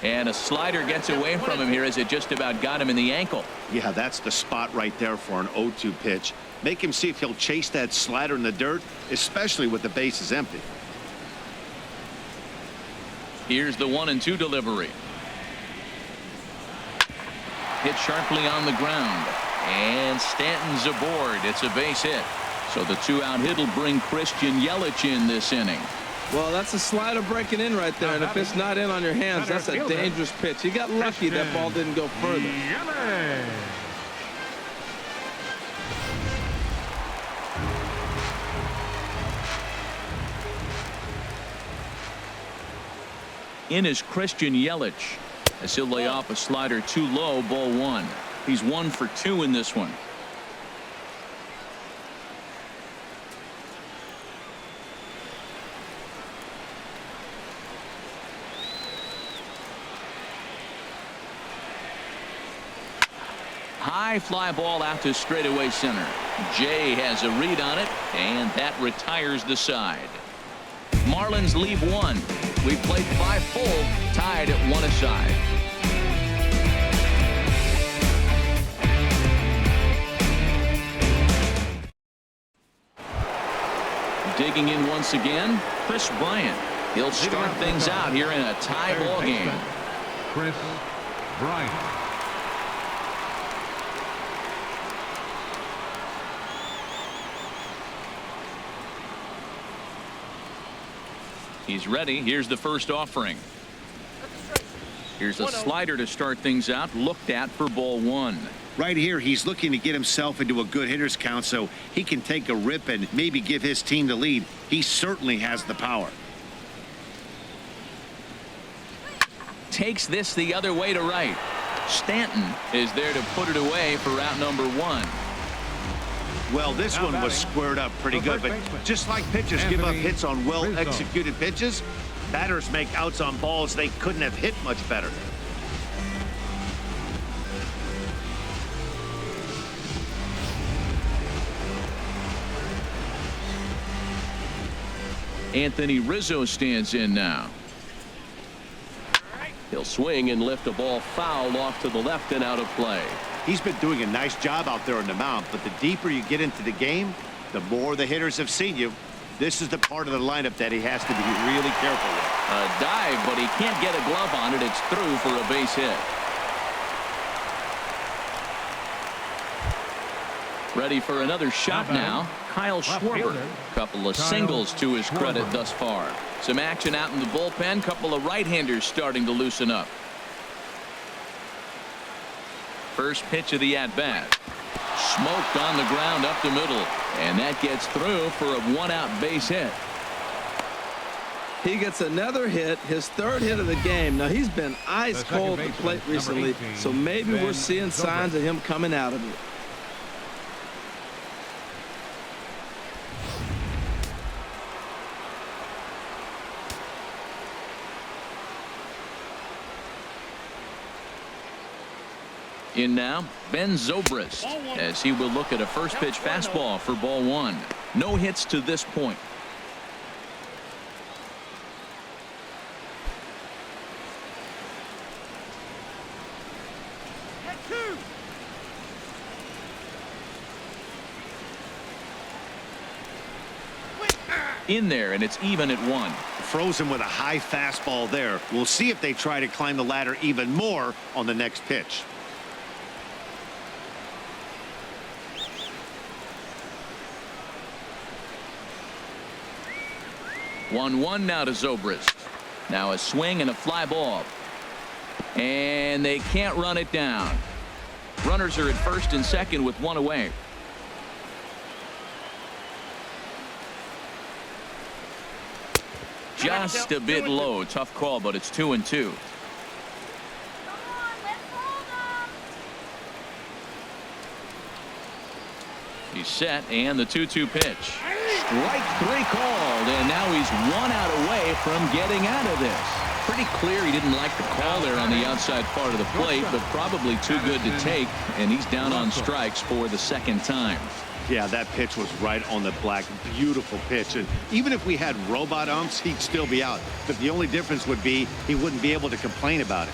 And a slider gets away from him here as it just about got him in the ankle. Yeah, that's the spot right there for an 0-2 pitch. Make him see if he'll chase that slider in the dirt, especially with the bases empty. Here's the 1-2 delivery. Hit sharply on the ground. And Stanton's aboard. It's a base hit. So the 2-out hit will bring Christian Yelich in this inning. Well, that's a slider breaking in right there, and if it's not in on your hands, that's a dangerous pitch. He got lucky that ball didn't go further. In is Christian Yelich, as he'll lay off a slider too low, ball 1. He's 1 for 2 in this one. High fly ball out to straightaway center. Jay has a read on it, and that retires the side. Marlins leave one. We've played 5 full, tied at 1 aside. Digging in once again, Chris Bryant. He'll start things out here in a tie ball game. Chris Bryant. He's ready. Here's the first offering. Here's a slider to start things out. Looked at for ball 1. Right here, he's looking to get himself into a good hitter's count so he can take a rip and maybe give his team the lead. He certainly has the power. Takes this the other way to right. Stanton is there to put it away for out number 1. Well, this one was squared up pretty good, but just like pitchers give up hits on well-executed pitches, batters make outs on balls they couldn't have hit much better. Anthony Rizzo stands in now. He'll swing and lift a ball foul off to the left and out of play. He's been doing a nice job out there on the mound, but the deeper you get into the game, the more the hitters have seen you. This is the part of the lineup that he has to be really careful with. A dive, but he can't get a glove on it. It's through for a base hit. Ready for another shot now. Kyle Schwarber. Couple of singles to his credit thus far. Some action out in the bullpen. Couple of right-handers starting to loosen up. First pitch of the at-bat. Smoked on the ground up the middle. And that gets through for a 1-out base hit. He gets another hit, his 3rd hit of the game. Now, he's been ice cold at the plate recently, so maybe we're seeing signs of him coming out of it. In now, Ben Zobrist, as he will look at a first pitch fastball for ball 1. No hits to this point. In there, and it's even at 1. Frozen with a high fastball there. We'll see if they try to climb the ladder even more on the next pitch. One now to Zobrist. Now a swing and a fly ball. And they can't run it down. Runners are at first and second with 1 away. Just a bit low. Tough call, but it's 2-2. He's set, and the 2-2 pitch. Strike 3 called, and now he's 1 out away from getting out of this. Pretty clear he didn't like the call there on the outside part of the plate, but probably too good to take, and he's down on strikes for the 2nd time. Yeah, that pitch was right on the black. Beautiful pitch. And even if we had robot umps, he'd still be out. But the only difference would be he wouldn't be able to complain about it.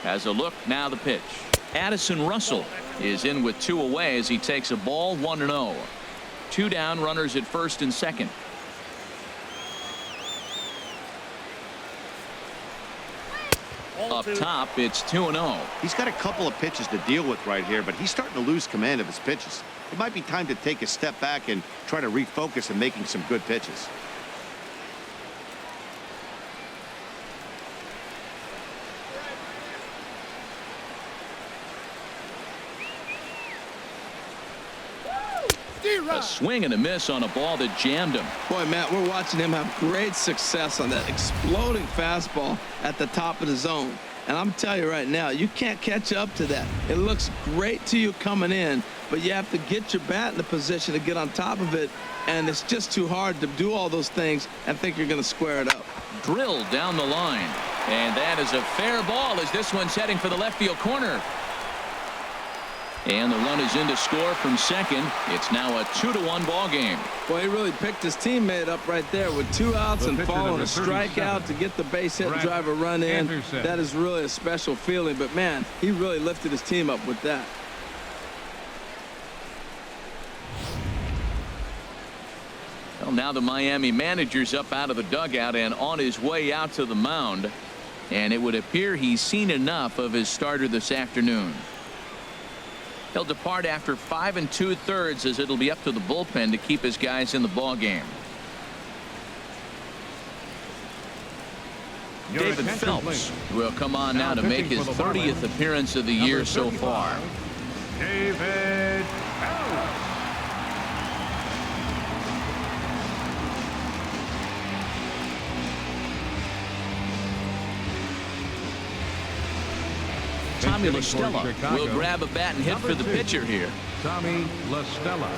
As a look, now the pitch. Addison Russell is in with 2 away as he takes a ball 1-0. 2 down, runners at first and second. Up top, it's 2-0. He's got a couple of pitches to deal with right here, but he's starting to lose command of his pitches. It might be time to take a step back and try to refocus on making some good pitches. A swing and a miss on a ball that jammed him. Boy, Matt, we're watching him have great success on that exploding fastball at the top of the zone. And I'm telling you right now, you can't catch up to that. It looks great to you coming in, but you have to get your bat in the position to get on top of it, and it's just too hard to do all those things and think you're going to square it up. Drilled down the line. And that is a fair ball as this one's heading for the left field corner. And the run is in to score from second. It's now a 2-1 ball game. Boy, he really picked his teammate up right there with 2 outs and following a strikeout to get the base hit and drive a run in. That is really a special feeling. But, man, he really lifted his team up with that. Well, now the Miami manager's up out of the dugout and on his way out to the mound. And it would appear he's seen enough of his starter this afternoon. He'll depart after 5 2/3 as it'll be up to the bullpen to keep his guys in the ball game. David Phelps will come on now to make his 30th appearance of the year so far. David Phelps. Tommy La Stella will grab a bat and hit for the pitcher here. Tommy La Stella.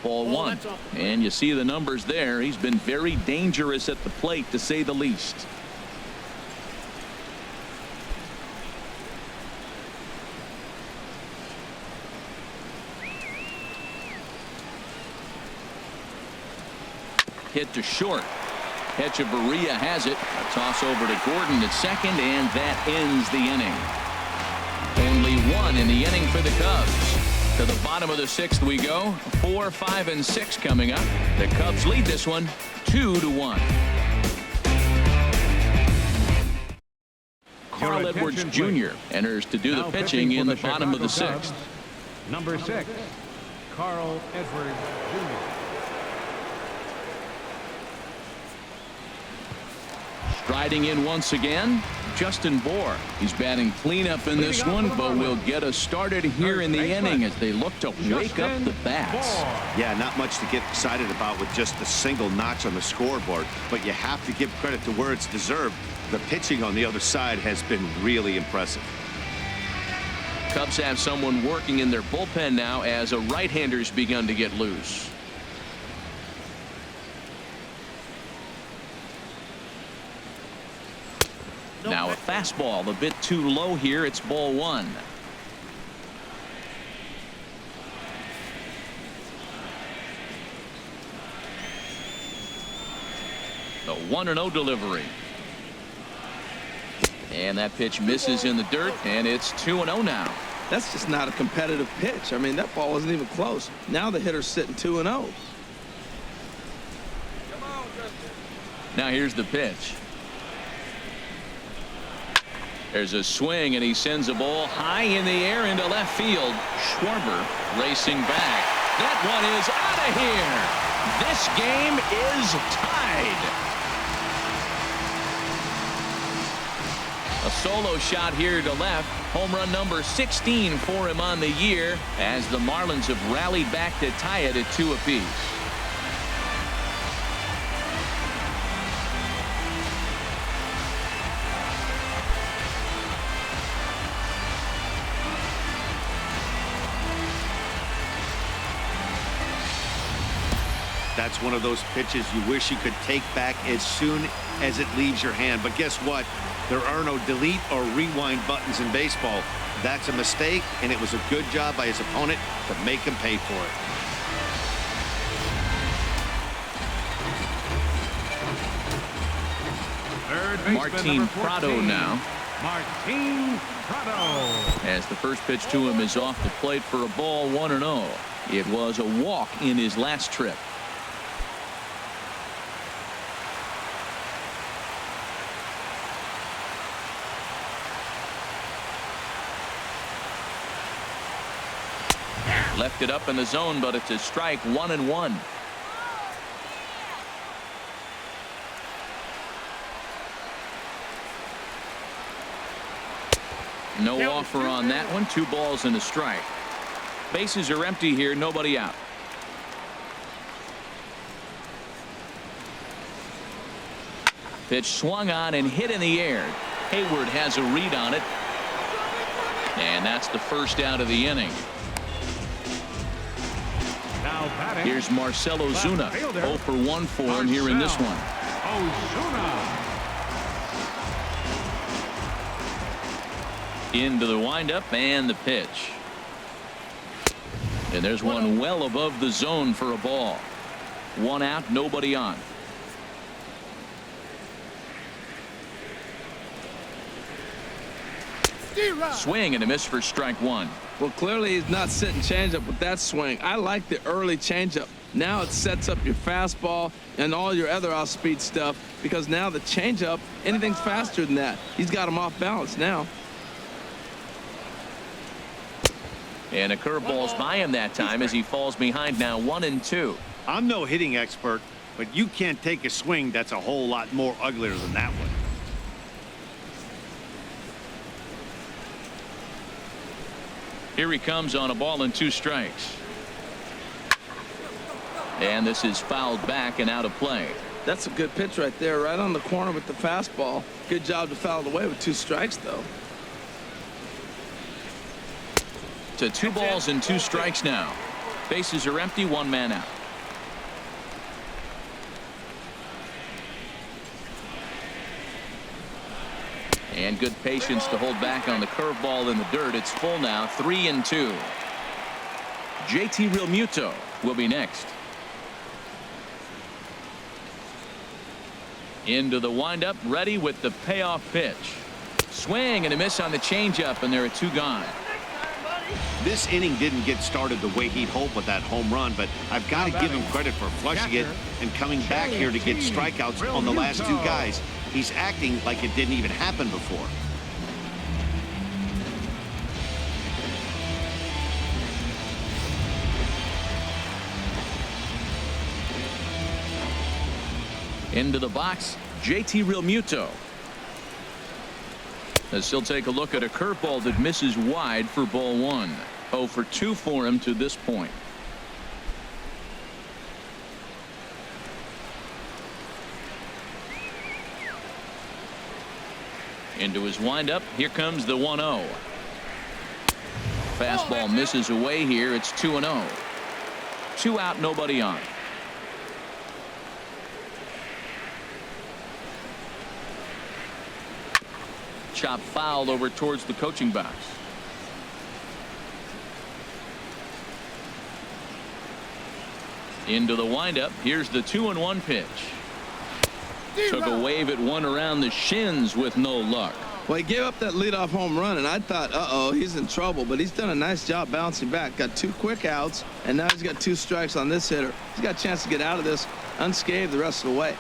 Ball one. And you see the numbers there. He's been very dangerous at the plate, to say the least. Hit to short. Hechavarria has it. A toss over to Gordon at second, and that ends the inning. Only one in the inning for the Cubs. To the bottom of the 6th we go. 4, 5, and 6 coming up. The Cubs lead this one 2-1. Carl Edwards Jr. enters to do the pitching in the bottom of the 6th. Number 6, Carl Edwards Jr. Striding in once again, Justin Bour. He's batting cleanup in this one, but will get us started here in the inning as they look to wake up the bats. Yeah, not much to get excited about with just a single notch on the scoreboard, but you have to give credit to where it's deserved. The pitching on the other side has been really impressive. Cubs have someone working in their bullpen now as a right-hander's begun to get loose. Now a fastball a bit too low here. It's ball one. The 1-0 delivery. And that pitch misses in the dirt, and it's 2-0 now. That's just not a competitive pitch. I mean, that ball wasn't even close. Now the hitter's sitting 2-0. Now here's the pitch. There's a swing, and he sends a ball high in the air into left field. Schwarber racing back. That one is out of here. This game is tied. A solo shot here to left. Home run number 16 for him on the year as the Marlins have rallied back to tie it at 2 apiece. That's one of those pitches you wish you could take back as soon as it leaves your hand. But guess what? There are no delete or rewind buttons in baseball. That's a mistake, and it was a good job by his opponent to make him pay for it. Martin Prado now. Martin Prado. As the first pitch to him is off the plate for a ball 1-0. It was a walk in his last trip. Left it up in the zone, but it's a strike. 1-1. No offer on that one. 2 balls and a strike. Bases are empty here, nobody out. Pitch swung on and hit in the air. Hayward has a read on it. And that's the first out of the inning. Now batting. Here's Marcell Ozuna. 0 for 1 for him here in this one. Ozuna. Into the windup and the pitch. And there's one well above the zone for a ball. 1 out, nobody on. Swing and a miss for strike 1. Well, clearly he's not sitting changeup with that swing. I like the early changeup. Now it sets up your fastball and all your other off-speed stuff, because now the changeup, anything's faster than that. He's got him off balance now. And a curveball's by him that time as he falls behind now 1-2. I'm no hitting expert, but you can't take a swing that's a whole lot more uglier than that one. Here he comes on a ball and 2 strikes. And this is fouled back and out of play. That's a good pitch right there, right on the corner with the fastball. Good job to foul it away with 2 strikes, though. To 2 balls and 2 strikes now. Bases are empty, 1 man out. And good patience to hold back on the curveball in the dirt. It's full now, 3-2. JT Realmuto will be next. Into the windup, ready with the payoff pitch. Swing and a miss on the changeup, and there are 2 gone. This inning didn't get started the way he'd hoped with that home run, but I've got to give him credit for flushing it and coming back here to get strikeouts on the last 2 guys. He's acting like it didn't even happen before. Into the box, JT Realmuto. As he'll take a look at a curveball that misses wide for ball 1. 0 for 2 for him to this point. Into his windup. Here comes the 1-0. Fastball misses away here. It's 2-0. 2 out, nobody on. Chop foul over towards the coaching box. Into the windup. Here's the 2-1 pitch. Took a wave at one around the shins with no luck. Well, he gave up that leadoff home run, and I thought, uh-oh, he's in trouble. But he's done a nice job bouncing back. Got 2 quick outs, and now he's got 2 strikes on this hitter. He's got a chance to get out of this unscathed the rest of the way.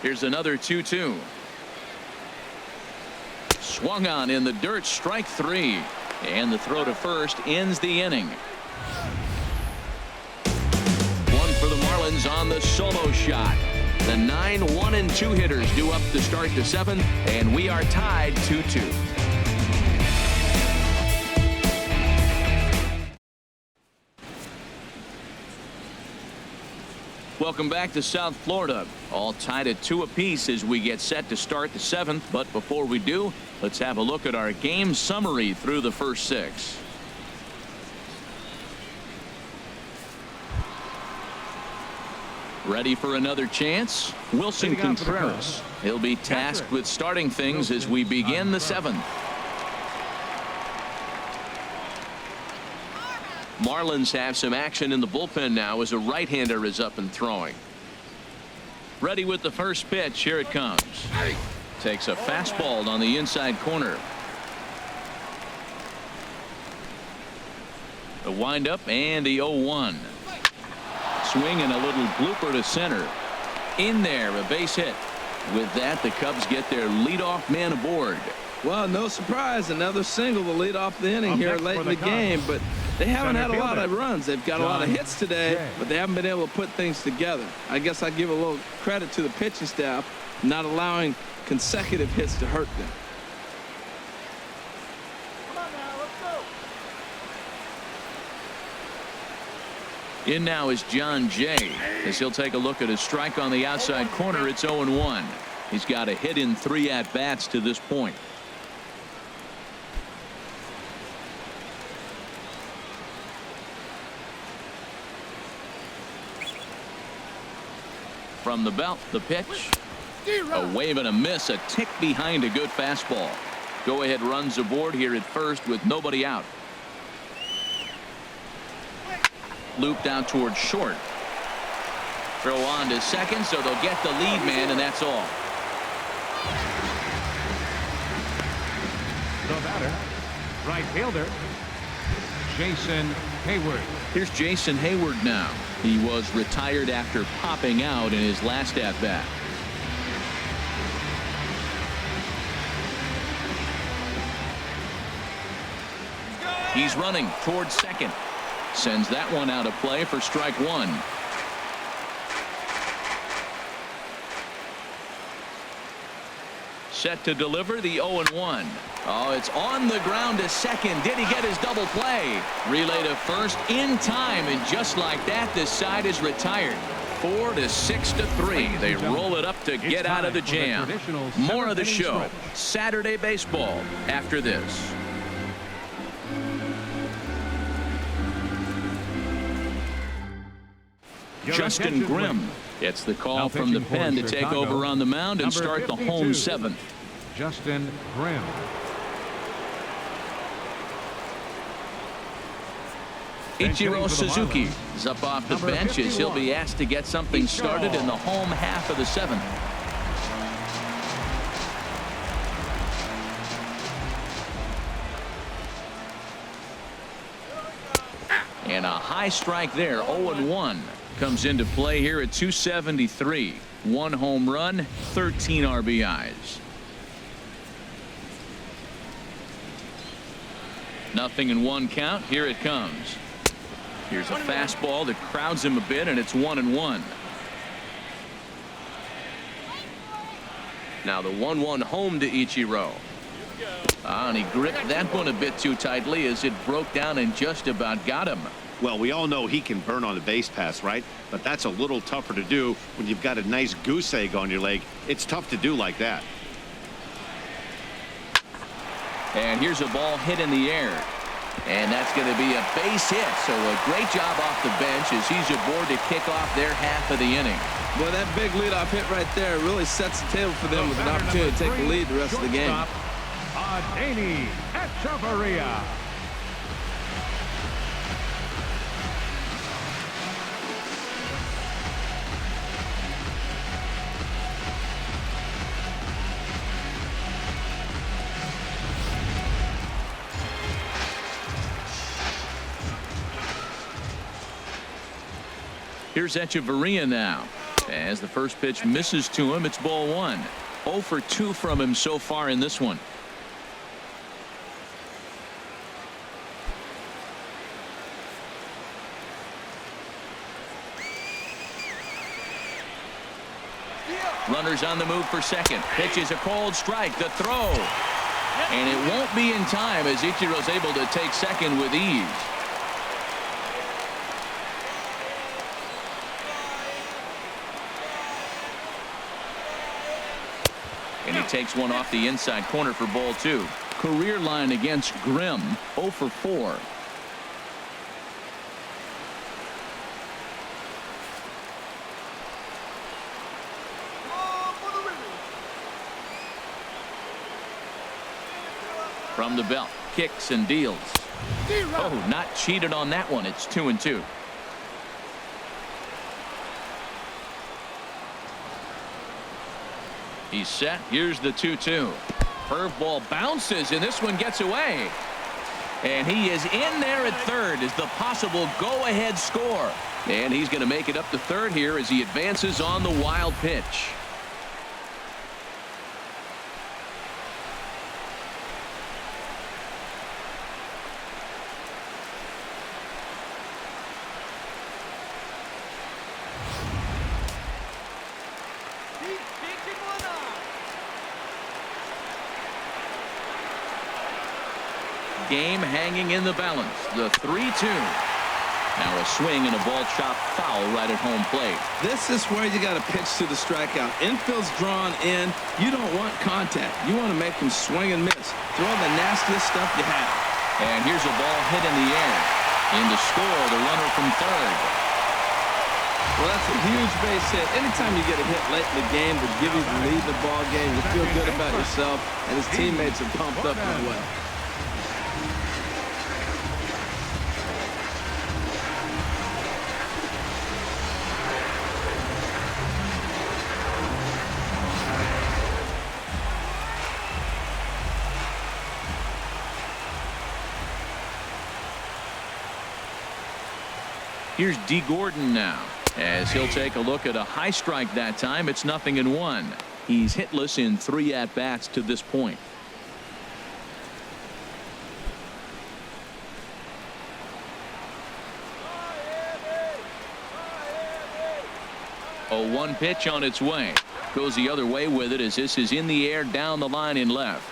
Here's another 2-2. Swung on in the dirt, strike 3. And the throw to first ends the inning. 1 for the Marlins on the solo shot. The 9 1-2 hitters due up to start the 7th, and we are tied 2-2. Welcome back to South Florida. All tied at 2 apiece as we get set to start the 7th. But before we do, let's have a look at our game summary through the first 6. Ready for another chance? Wilson Contreras. He'll be tasked with starting things as we begin the 7th. Marlins have some action in the bullpen now as a right-hander is up and throwing. Ready with the first pitch. Here it comes. Takes a fastball on the inside corner. The windup and the 0-1. Swing and a little blooper to center. In there, a base hit. With that, the Cubs get their leadoff man aboard. Well, no surprise, another single to lead off the inning here late in the game, but they haven't had a lot of runs. They've got a lot of hits today, but they haven't been able to put things together. I guess I give a little credit to the pitching staff not allowing consecutive hits to hurt them. In now is John Jay as he'll take a look at a strike on the outside corner. It's 0-1. He's got a hit in 3 at-bats to this point. From the belt, the pitch. A wave and a miss, a tick behind a good fastball. Go ahead runs aboard here at first with nobody out. Looped out towards short. Throw on to second, so they'll get the lead man, and that's all. The batter, right fielder, Jason Hayward. Here's Jason Hayward now. He was retired after popping out in his last at-bat. He's running towards second. Sends that one out of play for strike 1. Set to deliver the 0-1. Oh, it's on the ground to second. Did he get his double play? Relay to first in time, and just like that, this side is retired. 4-6-3. They roll it up to get out of the jam. More of the show. Saturday baseball after this. Justin Grimm gets the call from the pen to take over on the mound and start the home 7th. Justin Grimm. Ichiro Suzuki is up off the bench as he'll be asked to get something started in the home half of the 7th. And a high strike there. 0-1 comes into play here at 273. 1 home run, 13 RBIs. Nothing in 1 count. Here it comes. Here's a fastball that crowds him a bit, and it's 1-1. Now the 1-1 home to Ichiro. And he gripped that one a bit too tightly as it broke down and just about got him. Well, we all know he can burn on a base pass, right? But that's a little tougher to do when you've got a nice goose egg on your leg. It's tough to do like that. And here's a ball hit in the air. And that's going to be a base hit. So a great job off the bench as he's aboard to kick off their half of the inning. Well, that big leadoff hit right there really sets the table for them with an opportunity to take the lead the rest of the game. Adeiny Echeverria. Here's Echeverria now. As the first pitch misses to him, it's ball 1. 0 for 2 from him so far in this one. Runners on the move for second. Pitch is a cold strike. The throw. And it won't be in time as Ichiro's able to take second with ease. And he takes one off the inside corner for ball 2. Career line against Grimm, 0 for 4. From the belt, kicks and deals. Oh, not cheated on that one. It's 2-2. He's set. Here's the 2-2. Curveball bounces, and this one gets away. And he is in there at third as the possible go-ahead score. And he's going to make it up to third here as he advances on the wild pitch. Game hanging in the balance. The 3-2. Now a swing and a ball chopped foul right at home plate. This is where you got to pitch to the strikeout. Infield's drawn in. You don't want contact. You want to make him swing and miss. Throw the nastiest stuff you have. And here's a ball hit in the air. In to score, the runner from third. Well, that's a huge base hit. Anytime you get a hit late in the game to give you the lead in the ball game, you feel good about yourself, and his teammates are pumped up as well. Here's D. Gordon now, as he'll take a look at a high strike that time. It's 0-1. He's hitless in 3 at-bats to this point. A 1 pitch on its way. Goes the other way with it as this is in the air down the line in left.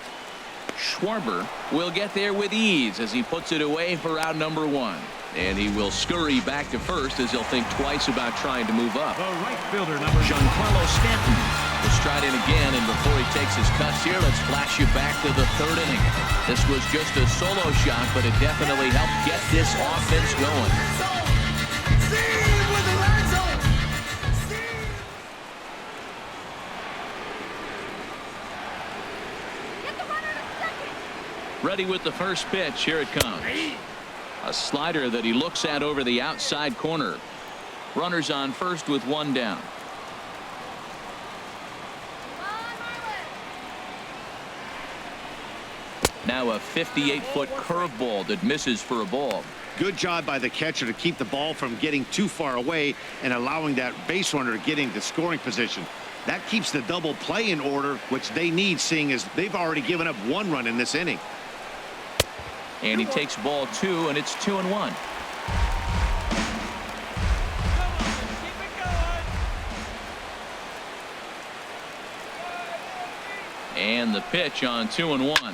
Schwarber will get there with ease as he puts it away for out number 1. And he will scurry back to first as he'll think twice about trying to move up. The right fielder, number Giancarlo Stanton will stride in again, and before he takes his cuts here, let's flash you back to the 3rd inning. This was just a solo shot, but it definitely helped get this offense going. Ready with the first pitch. Here it comes. A slider that he looks at over the outside corner. Runners on first with 1 down. Now a 58-foot curveball that misses for a ball. Good job by the catcher to keep the ball from getting too far away and allowing that base runner to get into scoring position. That keeps the double play in order, which they need, seeing as they've already given up 1 run in this inning. And he takes ball 2, and it's 2-1. And the pitch on 2-1.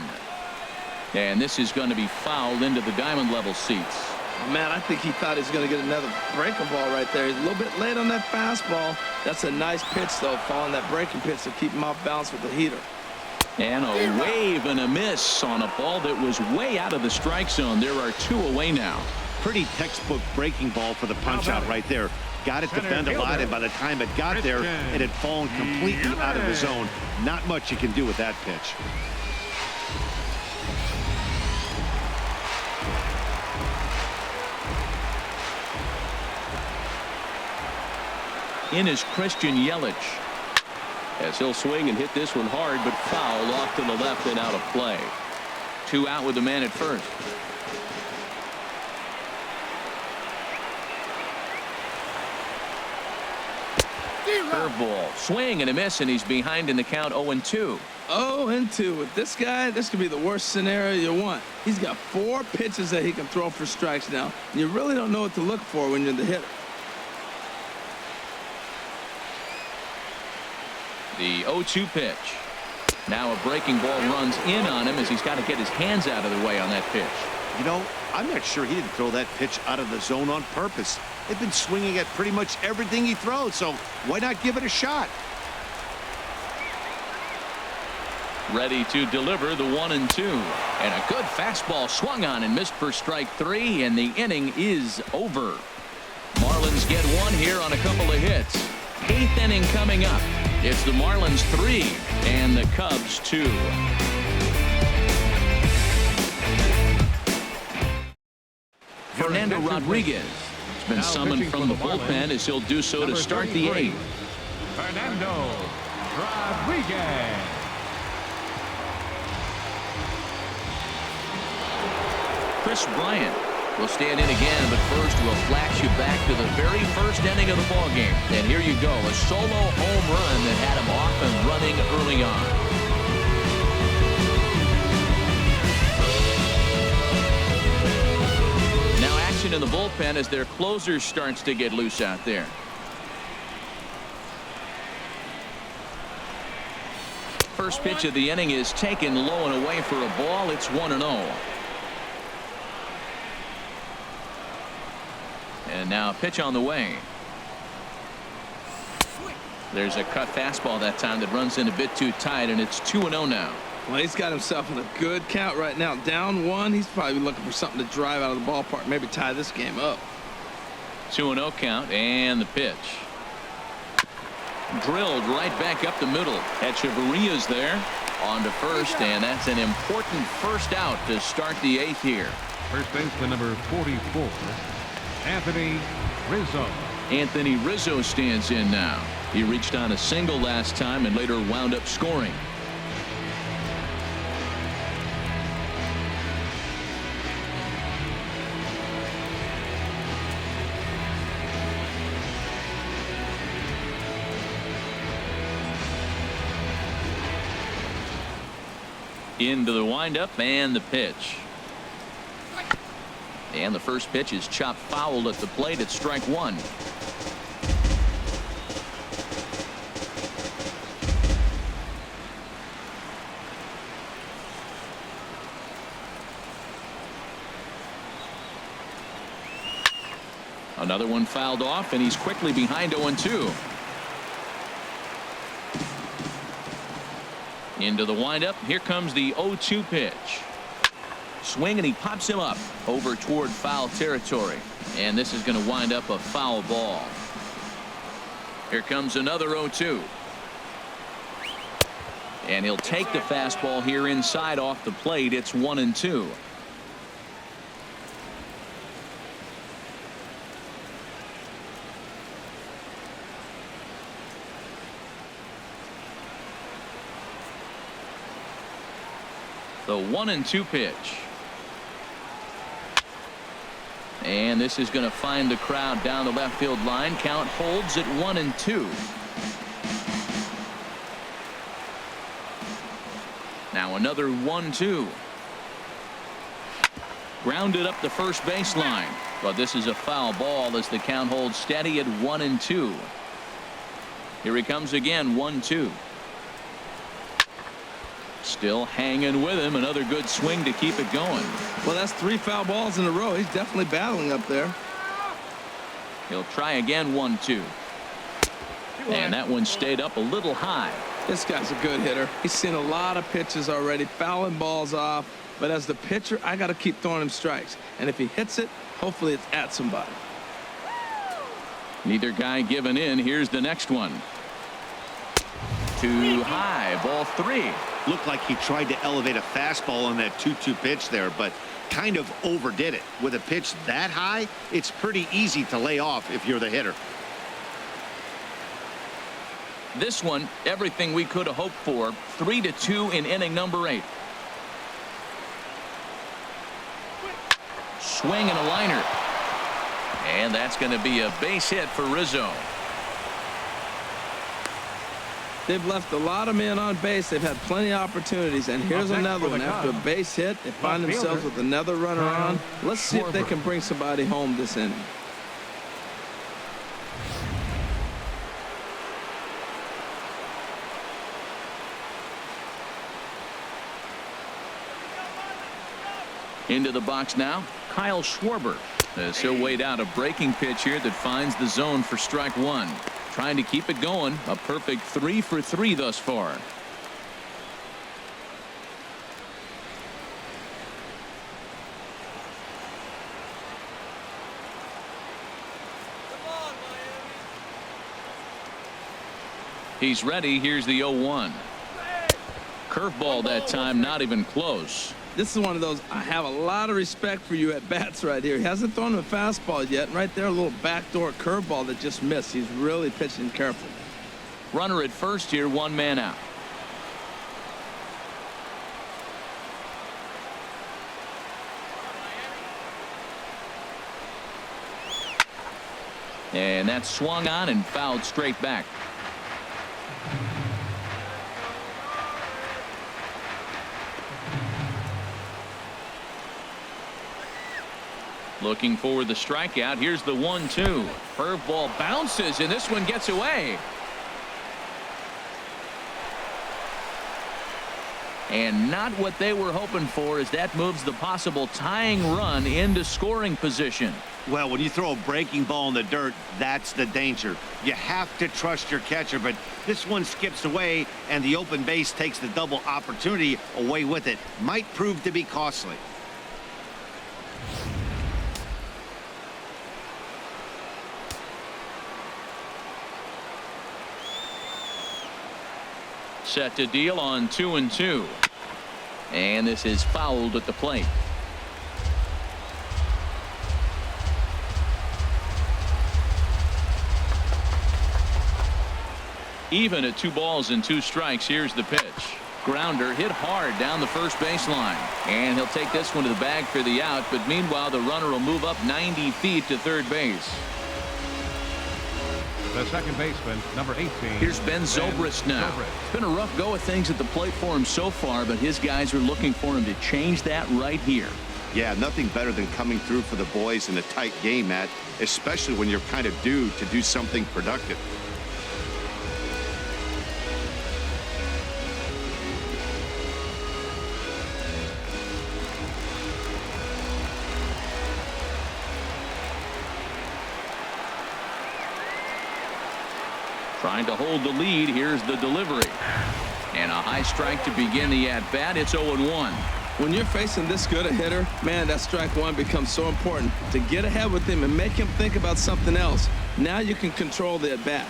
And this is going to be fouled into the diamond level seats. Man, I think he thought he was going to get another breaking ball right there. He's a little bit late on that fastball. That's a nice pitch, though, following that breaking pitch to keep him off balance with the heater. And a wave and a miss on a ball that was way out of the strike zone. There are 2 away now. Pretty textbook breaking ball for the punch out right there. Got it to bend a lot, and by the time it got there, it had fallen completely out of the zone. Not much you can do with that pitch. In is Christian Yelich, as he'll swing and hit this one hard, but foul off to the left and out of play. 2 out with the man at first. Curveball, swing and a miss, and he's behind in the count. 0-2. 0-2 with this guy. This could be the worst scenario you want. He's got 4 pitches that he can throw for strikes now. You really don't know what to look for when you're the hitter. The 0-2 pitch. Now a breaking ball runs in on him as he's got to get his hands out of the way on that pitch. You know, I'm not sure he didn't throw that pitch out of the zone on purpose. They've been swinging at pretty much everything he throws, so why not give it a shot? Ready to deliver the 1-2. And a good fastball swung on and missed for strike 3, and the inning is over. Marlins get 1 here on a couple of hits. 8th inning coming up. It's the Marlins 3 and the Cubs 2. Fernando Rodriguez has been summoned from the bullpen as he'll do so to start the 8th. Fernando Rodriguez. Chris Bryant will stand in again, but first we'll flash you back to the very first inning of the ballgame. And here you go, a solo home run that had him off and running early on. Now action in the bullpen as their closer starts to get loose out there. First pitch of the inning is taken low and away for a ball. It's 1-0. And now a pitch on the way. There's a cut fastball that time that runs in a bit too tight, and it's 2-0 now. Well, he's got himself in a good count right now. Down 1. He's probably looking for something to drive out of the ballpark, maybe tie this game up. 2-0 count, and the pitch. Drilled right back up the middle. Echeverria's there on to first, and that's an important first out to start the 8th here. First baseman number 44, Anthony Rizzo. Anthony Rizzo stands in now. He reached on a single last time and later wound up scoring. Into the windup and the pitch. And the first pitch is chopped foul at the plate at strike 1. Another one fouled off, and he's quickly behind 0-2. Into the windup. Here comes the 0-2 pitch. Swing, and he pops him up over toward foul territory. And this is going to wind up a foul ball. Here comes another 0-2. And he'll take the fastball here inside off the plate. It's 1-2. The 1-2 pitch. And this is going to find the crowd down the left field line. Count holds at 1-2. Now another 1-2. Grounded up the first baseline. But this is a foul ball as the count holds steady at 1-2. Here he comes again. 1-2. Still hanging with him. Another good swing to keep it going. Well, that's 3 foul balls in a row. He's definitely battling up there. He'll try again. 1-2. And that one stayed up a little high. This guy's a good hitter. He's seen a lot of pitches already, fouling balls off. But as the pitcher, I got to keep throwing him strikes. And if he hits it, hopefully it's at somebody. Neither guy giving in. Here's the next one. Too high. Ball 3. Looked like he tried to elevate a fastball on that 2-2 pitch there, but kind of overdid it. With a pitch that high, it's pretty easy to lay off if you're the hitter. This one, everything we could have hoped for. 3-2 in inning number 8. Swing and a liner. And that's going to be a base hit for Rizzo. They've left a lot of men on base. They've had plenty of opportunities. And here's another one. After a base hit, they find themselves with another runner on. Let's see if they can bring somebody home this inning. Into the box now, Kyle Schwarber. As he'll wait out a breaking pitch here that finds the zone for strike 1. Trying to keep it going. A perfect 3 for 3 thus far. He's ready. Here's the 0-1. Curveball that time, not even close. This is one of those, I have a lot of respect for you at bats right here. He hasn't thrown him a fastball yet. And right there, a little backdoor curveball that just missed. He's really pitching careful. Runner at first here, 1 man out. And that's swung on and fouled straight back. Looking for the strikeout. Here's the 1-2. Curveball bounces, and this one gets away. And not what they were hoping for, as that moves the possible tying run into scoring position. Well, when you throw a breaking ball in the dirt, that's the danger. You have to trust your catcher, but this one skips away, and the open base takes the double opportunity away with it. Might prove to be costly. Set to deal on 2-2. And this is fouled at the plate. Even at 2 balls and 2 strikes. Here's the pitch. Grounder hit hard down the first baseline. And he'll take this one to the bag for the out. But meanwhile, the runner will move up 90 feet to third base. The second baseman, number 18. Here's Ben Zobrist now. It's been a rough go of things at the plate for him so far, but his guys are looking for him to change that right here. Yeah, nothing better than coming through for the boys in a tight game, Matt, especially when you're kind of due to do something productive. Trying to hold the lead. Here's the delivery. And a high strike to begin the at-bat. It's 0-1. When you're facing this good a hitter, man, that strike one becomes so important to get ahead with him and make him think about something else. Now you can control the at-bat.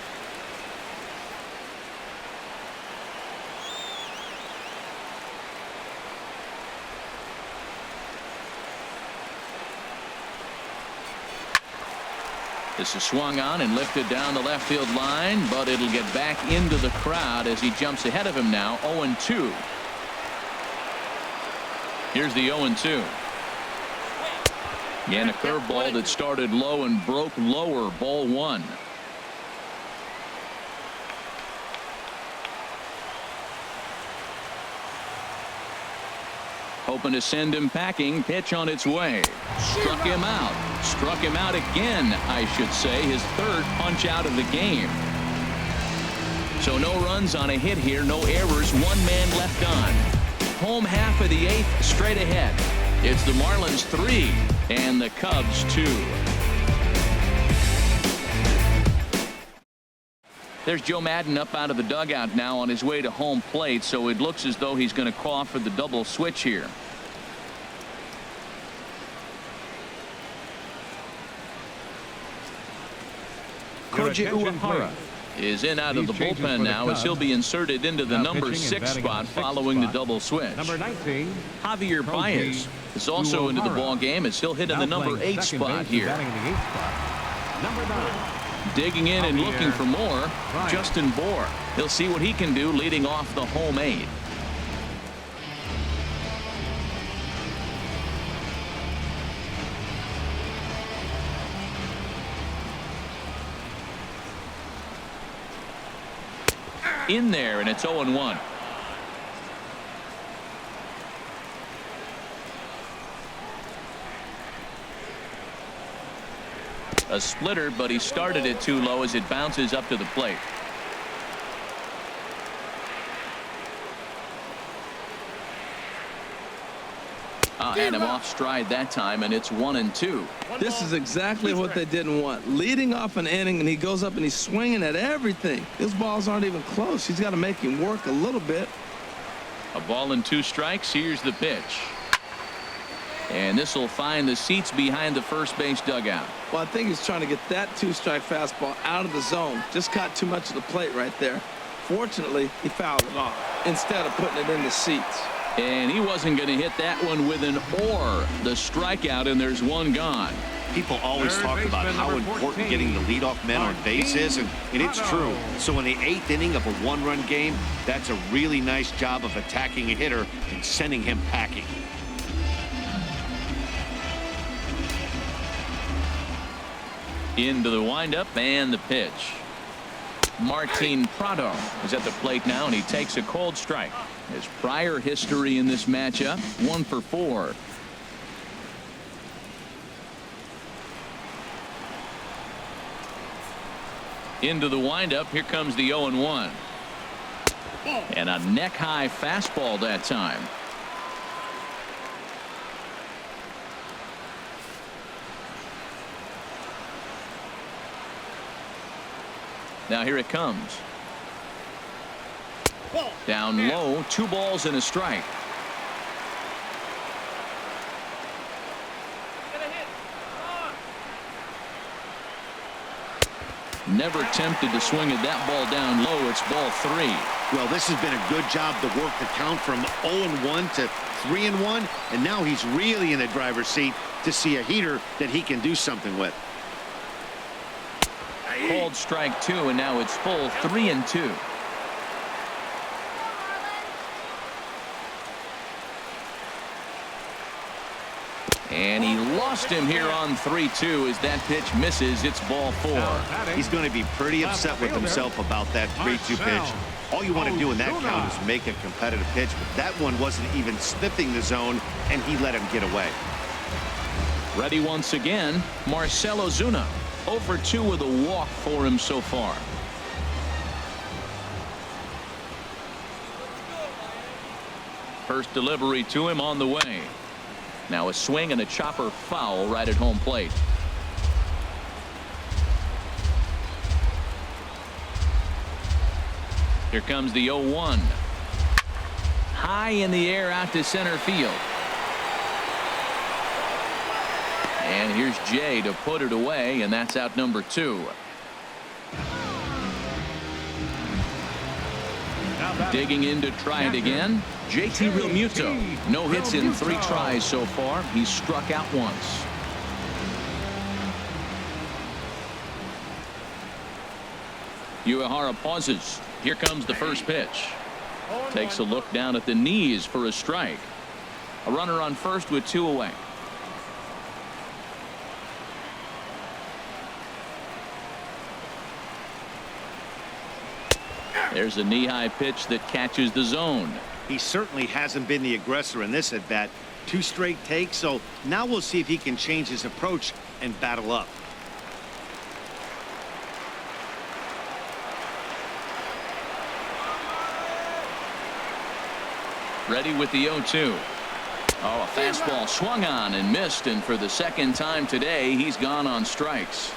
This is swung on and lifted down the left field line, but it'll get back into the crowd as he jumps ahead of him now. 0-2. Here's the 0-2. And a curveball that started low and broke lower. Ball 1. Hoping to send him packing. Pitch on its way. Struck him out. Struck him out again, I should say. His third punch out of the game. So no runs on a hit here. No errors. 1 man left on. Home half of the 8th straight ahead. It's the Marlins 3 and the Cubs 2. There's Joe Madden up out of the dugout now on his way to home plate, so it looks as though he's going to call for the double switch here. Koji Uehara is in out of the bullpen now as he'll be inserted into the number 6 spot following the double switch. Number 19. Javier Baez is also into the ball game as he'll hit in the number 8 spot here. Number 9. Digging in and looking for more, Justin Bour. He'll see what he can do leading off the home 8. In there, and it's 0-1. A splitter, but he started it too low as it bounces up to the plate. Had him off stride that time, and it's 1-2. This is exactly what they didn't want. Leading off an inning, and he goes up and he's swinging at everything. His balls aren't even close. He's got to make him work a little bit. A ball and 2 strikes. Here's the pitch. And this will find the seats behind the first base dugout. Well, I think he's trying to get that 2-strike fastball out of the zone. Just caught too much of the plate right there. Fortunately, he fouled it off instead of putting it in the seats. And he wasn't going to hit that one with an or. The strikeout, and there's 1 gone. People always talk about how important getting the leadoff man on base is, and it's true. So in the 8th inning of a 1-run game, that's a really nice job of attacking a hitter and sending him packing. Into the windup and the pitch. Martin Prado is at the plate now, and he takes a cold strike. His prior history in this matchup, 1 for 4. Into the windup. Here comes the 0-1. And a neck-high fastball that time. Now here it comes. Down low, 2 balls and a strike. Never tempted to swing at that ball down low. It's ball 3. Well, this has been a good job to work the count from 0-1 to 3-1, and now he's really in the driver's seat to see a heater that he can do something with. Called strike 2, and now it's full 3-2. And he lost him here on 3-2 as that pitch misses. It's ball 4. He's going to be pretty upset with himself about that 3-2 pitch. All you want to do in that count is make a competitive pitch, but that one wasn't even sniffing the zone, and he let him get away. Ready once again, Marcell Ozuna. 0 for 2 with a walk for him so far. First delivery to him on the way. Now a swing and a chopper foul right at home plate. Here comes the 0-1. High in the air out to center field. And here's Jay to put it away, and that's out number 2. Digging in to try it again. JT Realmuto. No hits in 3 tries so far. He's struck out once. Uehara pauses. Here comes the first pitch. Takes a look down at the knees for a strike. A runner on first with 2 away. There's a knee-high pitch that catches the zone. He certainly hasn't been the aggressor in this at-bat. 2 straight takes, so now we'll see if he can change his approach and battle up. Ready with the 0-2. Oh, a fastball swung on and missed, and for the second time today, he's gone on strikes.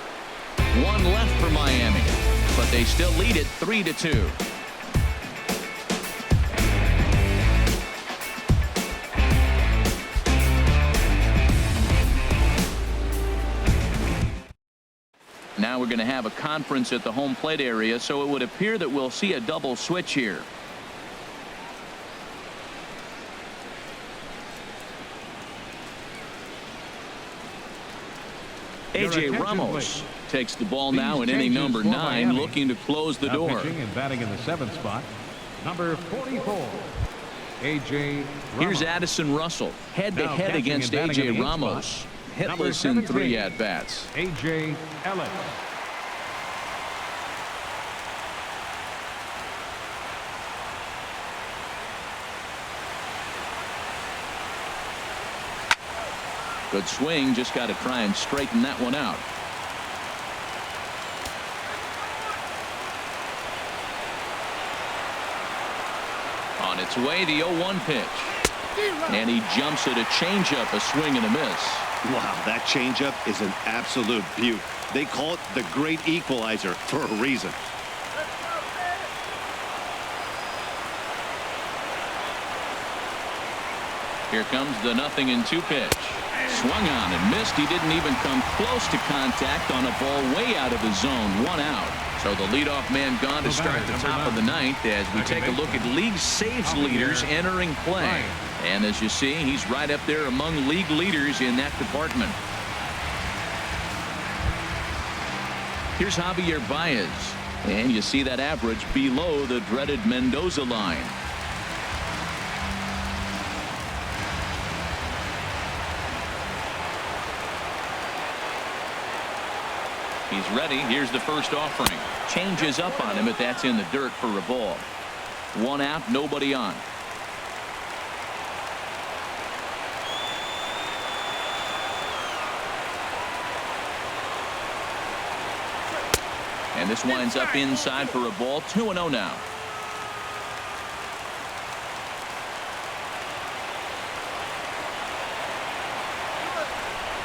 1 left for Miami, but they still lead it 3-2. Now we're going to have a conference at the home plate area, so it would appear that we'll see a double switch here. A.J. Ramos takes the ball now in inning number 9, looking to close the door. Pitching and batting in the 7th spot, number 44, A.J. Ramos. Here's Addison Russell, head-to-head against A.J. Ramos. Hitless in 3 at-bats. A.J. Ellis. Good swing, just got to try and straighten that one out. On its way, the 0-1 pitch. And he jumps at a changeup, a swing and a miss. Wow, that changeup is an absolute beaut. They call it the great equalizer for a reason. Here comes the 0-2 pitch. Swung on and missed. He didn't even come close to contact on a ball way out of the zone. 1 out. So the leadoff man gone to start the top of the 9th as we take a look at league saves leaders entering play. And as you see, he's right up there among league leaders in that department. Here's Javier Baez. And you see that average below the dreaded Mendoza line. He's ready. Here's the first offering. Changes up on him, but that's in the dirt for a ball. 1 out, nobody on. And this winds up inside for a ball. 2-0 now.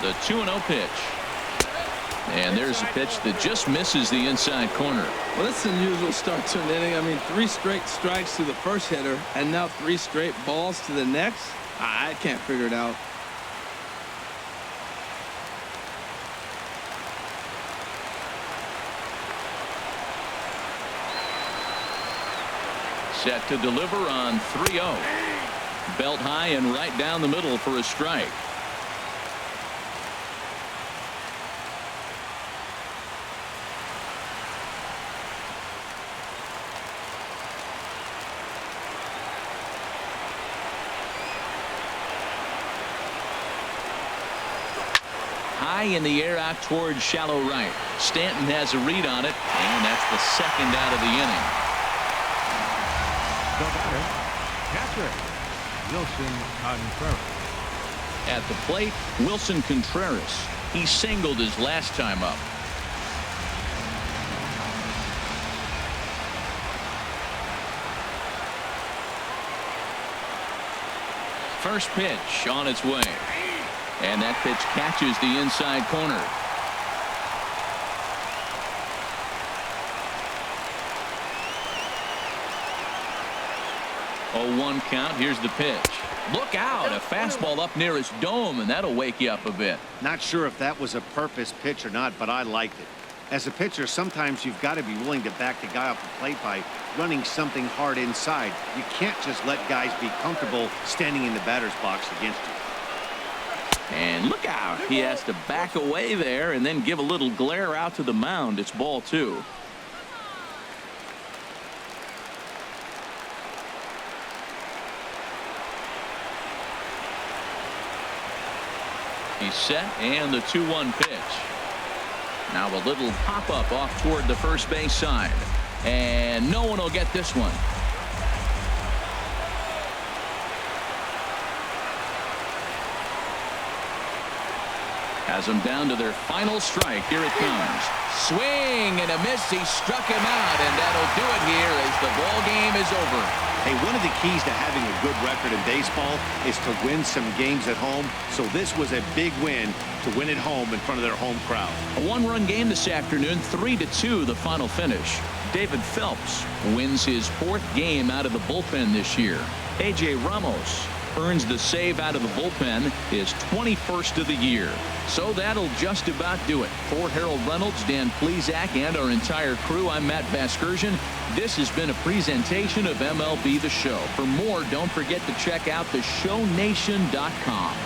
The 2-0 pitch. And there's a pitch that just misses the inside corner. Well, it's an unusual start to an inning. I mean, 3 straight strikes to the first hitter, and now 3 straight balls to the next. I can't figure it out. Set to deliver on 3-0. Belt high and right down the middle for a strike. High in the air out towards shallow right. Stanton has a read on it, and that's the second out of the inning. The batter, catcher, Wilson Contreras. At the plate, Wilson Contreras. He singled his last time up. First pitch on its way. And that pitch catches the inside corner. 0-1 count. Here's the pitch. Look out. A fastball up near his dome, and that'll wake you up a bit. Not sure if that was a purpose pitch or not, but I liked it. As a pitcher, sometimes you've got to be willing to back the guy off the plate by running something hard inside. You can't just let guys be comfortable standing in the batter's box against you. And look out. He has to back away there and then give a little glare out to the mound. It's ball 2. He's set, and the 2-1 pitch. Now a little pop-up off toward the first base side. And no one will get this one. Has them down to their final strike. Here it comes. Swing and a miss. He struck him out, and that'll do it here as the ball game is over. Hey, one of the keys to having a good record in baseball is to win some games at home. So this was a big win to win at home in front of their home crowd. A one-run game this afternoon, 3-2 the final finish. David Phelps wins his 4th game out of the bullpen this year. A.J. Ramos earns the save out of the bullpen, his 21st of the year. So that'll just about do it. For Harold Reynolds, Dan Plesac, and our entire crew, I'm Matt Vasgersian. This has been a presentation of MLB The Show. For more, don't forget to check out theshownation.com.